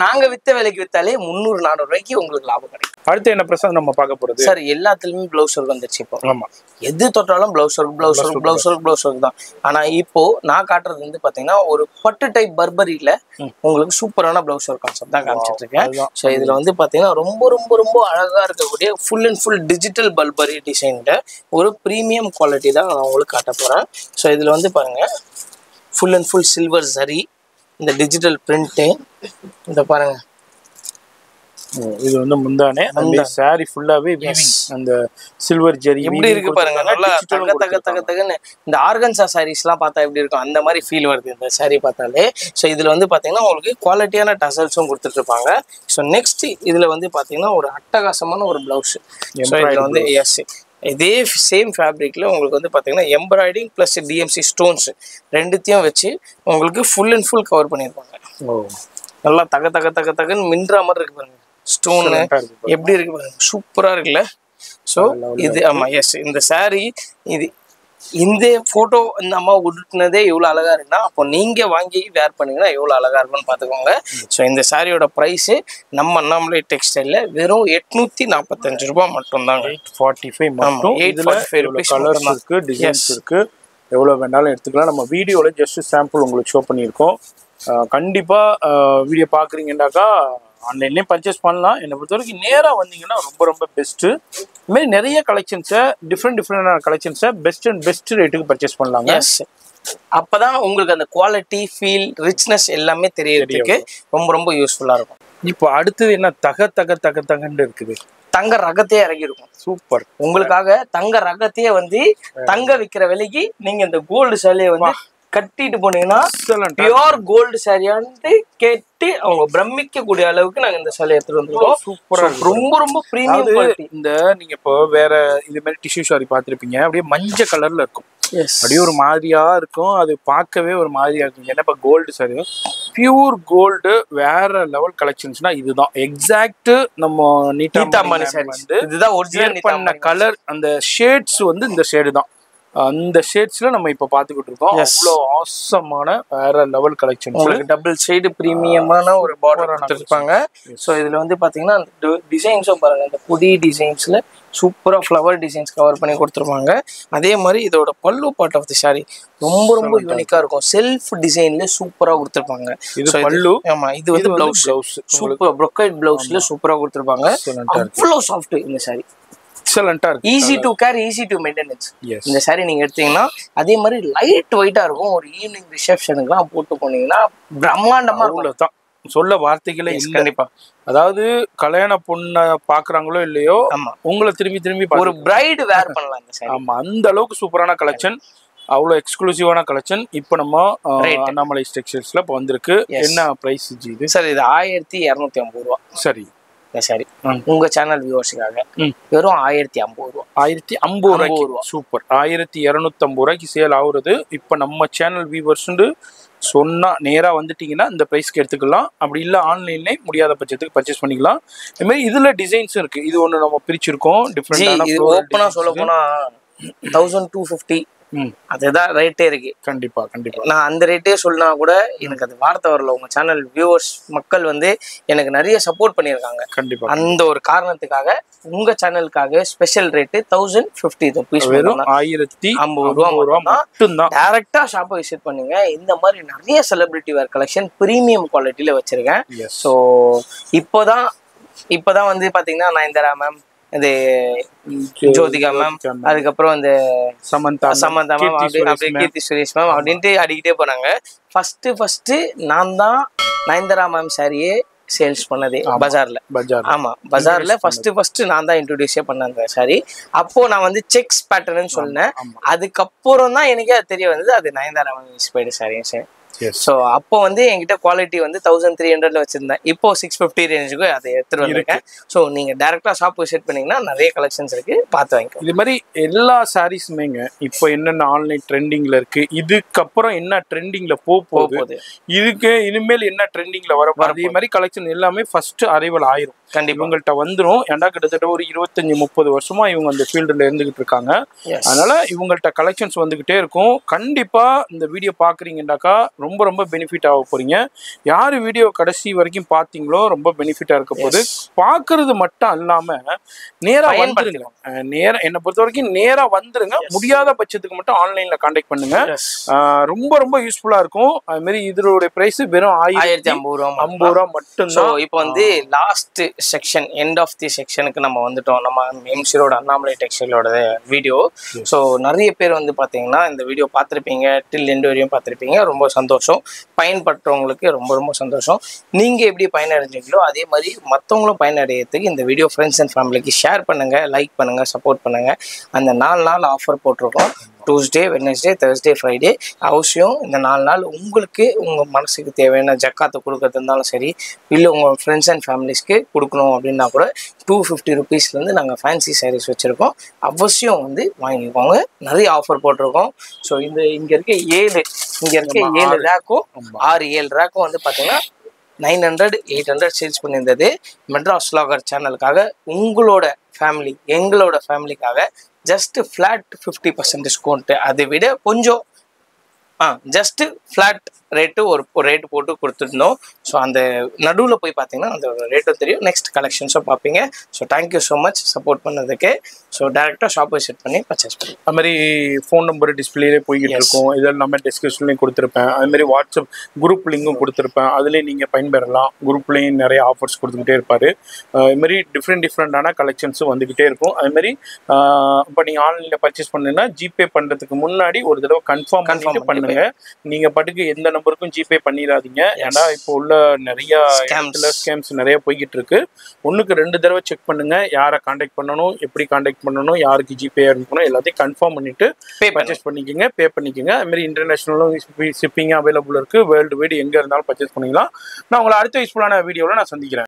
B: நாங்கள் வித்த விலைக்கு வித்தாலே 300-400 ரூபாய்க்கு உங்களுக்கு லாபம் கிடைக்கும்.
A: அடுத்து என்ன பிரச்சனை நம்ம பார்க்க போகிறது
B: சார், எல்லாத்துலேயுமே ப்ளவுஸ் ஒர்க் வந்துருச்சு இப்போ. ஆமாம், எது தொட்டாலும் ப்ளவுஸ் ஒர்க் தான். ஆனால் இப்போ நான் காட்டுறது வந்து பார்த்தீங்கன்னா ஒரு பட்டு டைப் பர்பரியில் உங்களுக்கு சூப்பரான ப்ளவுஸ் ஒர்க் கான்செப்ட் தான் காமிச்சிட்டு இருக்கேன். ஸோ இதில் வந்து பார்த்தீங்கன்னா ரொம்ப அழகாக இருக்கக்கூடிய ஃபுல் அண்ட் ஃபுல் டிஜிட்டல் பல்பரி டிசைனில் ஒரு ப்ரீமியம் குவாலிட்டி தான் நான் உங்களுக்கு காட்ட போகிறேன். ஸோ இதில் வந்து பாருங்கள், ஃபுல் அண்ட் ஃபுல் சில்வர் சரி, இந்த டிஜிட்டல் பிரிண்ட்டு இந்த பாருங்கள்.
A: இது வந்து முந்தானே அந்த சாரி ஃபுல்லாவே வீவிங், அந்த சில்வர் ஜெரி
B: எப்படி இருக்கு பாருங்க, நல்லா தகன்னு இந்த ஆர்கன்சா சாரீஸ்லாம் பார்த்தா எப்படி இருக்கும் அந்த மாதிரி ஃபீல் வருது இந்த சாரி பார்த்தாலே. ஸோ இதில் வந்து பார்த்தீங்கன்னா உங்களுக்கு குவாலிட்டியான டசல்ஸும் கொடுத்துட்ருப்பாங்க. ஸோ நெக்ஸ்ட் இதில் வந்து பார்த்தீங்கன்னா ஒரு அட்டகாசமான ஒரு ப்ளவுஸ். ஸோ இதில் வந்து இதே சேம் ஃபேப்ரிக்கில் உங்களுக்கு வந்து பார்த்தீங்கன்னா எம்ப்ராய்டிங் ப்ளஸ் டிஎம்சி ஸ்டோன்ஸ் ரெண்டுத்தையும் வச்சு உங்களுக்கு ஃபுல் அண்ட் ஃபுல் கவர் பண்ணியிருப்பாங்க. நல்லா தகன்னு மின்றா மாதிரி இருக்கு பாருங்க. ஸ்டோனு எப்படி இருக்கு பாருங்க, சூப்பராக இருக்குல்ல. ஸோ இது ஆமாம் இந்த சாரீ இந்த ஃபோட்டோ இந்த அம்மா உடுட்டினதே எவ்வளோ அழகாக இருக்குன்னா அப்போ நீங்கள் வாங்கி வேர் பண்ணிங்கன்னா எவ்வளோ அழகாக இருக்குன்னு பார்த்துக்கோங்க. ஸோ இந்த சாரியோட ப்ரைஸு நம்ம அண்ணாமலை டெக்ஸ்டைலில் வெறும் 845 ரூபா மட்டும்தாங்க.
A: 845 மட்டும். 845 ருபீஸ். கலர்ஸ் இருக்குது, டிசைன்ஸ் இருக்குது, எவ்வளோ வேணாலும் எடுத்துக்கலாம். நம்ம வீடியோவில் ஜஸ்ட் சாம்பிள் உங்களுக்கு ஷோ பண்ணியிருக்கோம். கண்டிப்பாக வீடியோ பார்க்குறீங்கன்னாக்கா ஆன்லைன்லேயும் பர்ச்சேஸ் பண்ணலாம். என்னை பொறுத்த வரைக்கும் நேராக வந்தீங்கன்னா ரொம்ப ரொம்ப பெஸ்ட்டு. இதுமாரி நிறைய கலெக்ஷன்ஸை டிஃப்ரெண்டான கலெக்ஷன்ஸை பெஸ்ட் ரேட்டுக்கு பர்ச்சேஸ் பண்ணலாங்க.
B: அப்பதான் உங்களுக்கு அந்த குவாலிட்டி ஃபீல் ரிச்னஸ் எல்லாமே தெரியறதுக்கு ரொம்ப ரொம்ப யூஸ்ஃபுல்லா இருக்கும்.
A: இப்போ அடுத்தது என்ன தகன்னு இருக்குது,
B: தங்க ரகத்தையே இறங்கிருக்கும்.
A: சூப்பர்.
B: உங்களுக்காக தங்க ரகத்தையே வந்து தங்க விற்கிற விலைக்கு நீங்க இந்த கோல்டு சேலையை வந்து கட்டிட்டு போனீங்கன்னா பியூர் கோல்டு சாரியான்னு கேட்டு அவங்க பிரமிக்க கூடிய அளவுக்கு நாங்க இந்த சேலை எடுத்துட்டு வந்துருக்கோம். சூப்பரா, ரொம்ப ரொம்ப பிரீமியம் குவாலிட்டி.
A: இந்த நீங்க இப்போ வேற இது மாதிரி டிஷ்யூ சாரி பார்த்துருப்பீங்க, அப்படியே மஞ்சள் கலர்ல இருக்கும், அப்படியே ஒரு மாதிரியா இருக்கும், அது பார்க்கவே ஒரு மாதிரியா இருக்கும். ஏன்னா இப்போ கோல்டு சாரி பியூர் கோல்டு வேற லெவல் கலெக்ஷன்ஸ்னா இதுதான் எக்ஸாக்ட். நம்ம நீட்டாமணி சாரி வந்து
B: இதுதான் ஒரிஜினல்
A: பண்ண கலர், அந்த ஷேட்ஸ் வந்து இந்த ஷேடு தான். அந்த ஷேட்ஸ்ல நம்ம இப்ப பாத்துக்கிட்டு இருக்கோம். அவ்வளோ ஆசமான வேற லெவல் கலெக்ஷன்.
B: உங்களுக்கு டபுள் சைடு பிரீமியமான ஒரு பார்டர் கொடுத்துருப்பாங்க. ஸோ இதுல வந்து பாத்தீங்கன்னா அந்த டிசைன்ஸும் பாருங்க, அந்த புதிய டிசைன்ஸ்ல சூப்பரா ஃப்ளவர் டிசைன்ஸ் கவர் பண்ணி கொடுத்துருப்பாங்க. அதே மாதிரி இதோட பல்லு பார்ட் ஆஃப் தி சாரி ரொம்ப ரொம்ப யூனிக்கா இருக்கும். செல்ஃப் டிசைன்ல சூப்பரா கொடுத்துருப்பாங்க.
A: இது பல்லு.
B: ஆமா, இது வந்து பிளவுஸ். சூப்பர் ப்ரொக்கைட் பிளவுஸ்ல சூப்பரா கொடுத்துருப்பாங்க. அவ்வளோ சாஃப்ட் இந்த சாரி.
A: எக்ஸலண்டா இருக்கு.
B: Easy to carry, easy to maintenance. இந்த சாரி நீங்க எடுத்தீங்கன்னா அதே மாதிரி லைட் வெயிட்டா இருக்கும். ஒரு ஈவினிங் ரிசப்ஷனுக்குலாம் போட்டு போனீங்கன்னா பிரம்மாண்டமா இருக்கும்.
A: சொல்ல வார்த்தைகளே இல்லை.
B: கண்டிப்பா.
A: அதாவது கல்யாண பொண்ணை பாக்குறாங்களோ இல்லையோ, உங்களை திரும்பி
B: ஒரு பிரைட் வேர் பண்ணலாம் இந்த சாரி.
A: ஆமா, அந்த அளவுக்கு சூப்பரான கலெக்ஷன், அவ்வளோ எக்ஸ்க்ளூசிவான கலெக்ஷன். இப்போ நம்ம அண்ணாமலை டெக்ஸ்டைல்ஸ்ல இப்போ வந்திருக்கு. என்ன பிரைஸ் இது?
B: சார் இது 1250 ரூபா.
A: சரி
B: சரி, உங்க சேனல் வியூவர்ஸுக்காக வெறும் 1050 ரூபா.
A: 1050 ரூபாய்க்கு. சூப்பர். 1250 ரூபாய்க்கு சேல் ஆகுறது. இப்போ நம்ம சேனல் வியூவர்ஸ் சொன்னா நேரா வந்துட்டீங்கன்னா இந்த பிரைஸ்க்கு எடுத்துக்கலாம். அப்படி இல்லை ஆன்லைன்ல முடியாத பட்சத்துக்கு பர்ச்சேஸ் பண்ணிக்கலாம். இது மாதிரி இதுல டிசைன்ஸ் இருக்கு. இது ஒண்ணு நம்ம பிரிச்சிருக்கோம். டிஃபரெண்டான
B: ஓப்பனா சொல்ல போனா 1250 அதுதான் ரேட்டே இருக்கு.
A: கண்டிப்பா.
B: நான் அந்த ரேட்டே சொன்னா கூட எனக்கு அது வார்த்தை வரல. உங்க சேனல் வியூவர்ஸ் மக்கள் வந்து எனக்கு நிறைய சப்போர்ட் பண்ணியிருக்காங்க.
A: கண்டிப்பா.
B: அந்த ஒரு காரணத்துக்காக உங்க சேனலுக்காக ஸ்பெஷல் ரேட்டு 1050 ருபீஸ்.
A: வெறும் 1050 ரூபா மட்டும்தான்.
B: டைரக்டா ஷாப்பை விசிட் பண்ணுங்க. இந்த மாதிரி நிறைய செலிபிரிட்டி வேர் கலெக்ஷன் பிரீமியம் குவாலிட்டியில வச்சிருக்கேன். ஸோ இப்போதான் வந்து பாத்தீங்கன்னா நயன்தாரா மேம், இது ஜோதிகா மேம், அதுக்கப்புறம் இந்த சமந்தா மேம், அப்படியே கீர்த்தி சுரேஷ் மேம் அப்படின்ட்டு அடிக்கிட்டே போனாங்க. ஃபர்ஸ்ட் நான் தான் நயன்தாரா மேம் சாரியே சேல்ஸ் பண்ணதே பஜார்ல. ஆமா, பஜார்ல ஃபர்ஸ்ட் நான் தான் இன்ட்ரோடியூஸே பண்ண அந்த சாரி. அப்போ நான் வந்து செக்ஸ் பேட்டர்ன்னு சொன்னேன். அதுக்கப்புறம் தான் எனக்கே அது தெரிய வந்தது அது நயன்தாரா மேம் இன்ஸ்பைர்டு சாரியும் சரி. ஸோ அப்போ வந்து என்கிட்ட குவாலிட்டி வந்து 1300 வச்சிருந்தேன். இப்போ 650 ரேஞ்சுக்கு அதை எடுத்துட்டு வந்திருக்கேன். ஸோ நீங்க டைரக்டா ஷாப் விசிட் பண்ணீங்கன்னா நிறைய கலெக்ஷன்ஸ் இருக்கு, பார்த்து வாங்கிக்கோ.
A: இது மாதிரி எல்லா சாரீஸுமேங்க இப்போ என்னென்ன ஆன்லைன் ட்ரெண்டிங்ல இருக்கு, இதுக்கப்புறம் என்ன ட்ரெண்டிங்ல போகுது, இதுக்கு இனிமேல் என்ன ட்ரெண்டிங்ல வர அதே மாதிரி கலெக்ஷன் எல்லாமே ஃபர்ஸ்ட் அரைவல் ஆயிரும்.
B: கண்டிப்பா
A: இவங்கள்ட்ட வந்துடும். ஏன்டா கிட்டத்தட்ட ஒரு 25-30 வருஷமா இவங்க அந்த ஃபீல்டுல இருந்துகிட்டு இருக்காங்க. அதனால இவங்கள்ட்ட கலெக்ஷன்ஸ் வந்துகிட்டே இருக்கும். கண்டிப்பா இந்த வீடியோ பாக்குறீங்கன்னாக்கா ரொம்ப ரொம்ப பெனிஃபிட் ஆக போறீங்க. யாரு வீடியோ கடைசி வரைக்கும் பாத்தீங்களோ ரொம்ப பெனிஃபிட்டா இருக்க போகுது. பாக்குறது மட்டும் இல்லாம நேரா வந்துருங்க. என்னை பொறுத்த வரைக்கும் நேரா வந்துருங்க. முடியாத பட்சத்துக்கு மட்டும் ஆன்லைன்ல கான்டாக்ட் பண்ணுங்க. ரொம்ப ரொம்ப யூஸ்ஃபுல்லா இருக்கும். அது மாதிரி இதோட பிரைஸ் வெறும் 1050 ரூபா மட்டும்தான்.
B: இப்போ வந்து last section, end of the செக்ஷனுக்கு நம்ம வந்துட்டோம். நம்ம எம்சி ரோடு அண்ணாமலை டெக்ஸ்டைலோட வீடியோ. ஸோ நிறைய பேர் வந்து பார்த்தீங்கன்னா இந்த வீடியோ பார்த்துருப்பீங்க, டில் எண்டு வரையும் பார்த்துருப்பீங்க. ரொம்ப சந்தோஷம். பயன்படுறவங்களுக்கு ரொம்ப ரொம்ப சந்தோஷம். நீங்கள் எப்படி பயனடைஞ்சீங்களோ அதே மாதிரி மற்றவங்களும் பயனடைகிறதுக்கு இந்த வீடியோ ஃப்ரெண்ட்ஸ் அண்ட் ஃபேமிலிக்கு ஷேர் பண்ணுங்கள், லைக் பண்ணுங்கள், சப்போர்ட் பண்ணுங்கள். அந்த 4 நாள் ஆஃபர் போட்டிருக்கோம். Tuesday, Wednesday, Thursday, Friday. அவசியம் இந்த 4 நாள் உங்களுக்கு உங்கள் மனசுக்கு தேவையான ஜக்காத்தை கொடுக்கறது இருந்தாலும் சரி, இல்லை உங்கள் ஃப்ரெண்ட்ஸ் அண்ட் ஃபேமிலிஸ்க்கு கொடுக்கணும் அப்படின்னா கூட 250 ருபீஸ்லேருந்து நாங்கள் ஃபேன்சி சாரீஸ் வச்சுருக்கோம். அவசியம் வந்து வாங்கிக்கோங்க. நிறைய ஆஃபர் போட்டிருக்கோம். ஸோ இங்கே இருக்க 7 ரேக்கும் 6-7 ரேக்கும் வந்து பார்த்தீங்கன்னா 900-800 சேல்ஸ் பண்ணியிருந்தது. மெட்ராஸ் வ்ளாகர் சேனலுக்காக உங்களோட ஃபேமிலி, எங்களோட ஃபேமிலிக்காக ஜஸ்ட் ஃப்ளாட் 50% டிஸ்கவுண்ட். அதை விட கொஞ்சம் ஜஸ்ட் ஃப்ளாட் ரேட்டு ஒரு ரேட்டு போட்டு கொடுத்துருந்தோம். ஸோ அந்த நடுவில் போய் பார்த்தீங்கன்னா அந்த ரேட்டும் தெரியும், நெக்ஸ்ட் கலெக்ஷன்ஸும் பார்ப்பீங்க. So thank you so much support பண்ணதுக்கு. ஸோ டேரெக்டாக ஷாப் விசிட் பண்ணி பர்ச்சேஸ் பண்ணுங்க.
A: அது மாதிரி ஃபோன் நம்பர் டிஸ்பிளேலே போய்கிட்டு இருக்கும், இதெல்லாம் நம்ம டிஸ்கிரிப்ஷன்லையும் கொடுத்துருப்பேன். அது மாதிரி வாட்ஸ்அப் குரூப் லிங்கும் கொடுத்துருப்பேன், அதுலேயும் நீங்கள் பயன்பெறலாம். குரூப்லேயும் நிறைய ஆஃபர்ஸ் கொடுத்துக்கிட்டே இருப்பார். அது மாதிரி டிஃப்ரெண்டான கலெக்ஷன்ஸும் வந்துக்கிட்டே இருக்கும். அதுமாதிரி இப்போ நீங்கள் ஆன்லைனில் பர்ச்சேஸ் பண்ணுங்கன்னா ஜிபே பண்ணுறதுக்கு முன்னாடி ஒரு தடவை கன்ஃபார்ம் பண்ணிட்டு பண்ணுங்க. நீங்கள் பாட்டுக்கு எந்த நம்பருக்கும் ஜிபே பண்ணிடாதீங்க. ஏன்னா இப்போ உள்ள நிறைய ஸ்கேம்ஸ் நிறைய போய்கிட்டு இருக்கு. ஒன்றுக்கு 2 தடவை செக் பண்ணுங்க, யாரை காண்டாக்ட் பண்ணணும், எப்படி காண்டாக்ட் பண்ணணும், யாருக்கு ஜிபே அனுப்பணும், எல்லாத்தையும் கன்ஃபார்ம் பண்ணிட்டு பர்ச்சேஸ் பண்ணிக்கோங்க, பே பண்ணிக்கோங்க. அதுமாதிரி இன்டர்நேஷனலும் ஷிப்பிங் அவைலபிள் இருக்குது. வேர்ல்டு வைடு எங்கே இருந்தாலும் பர்ச்சேஸ் பண்ணிக்கலாம். நான் உங்களை அடுத்த யூஸ்ஃபுல்லான வீடியோவில் நான் சந்திக்கிறேன்.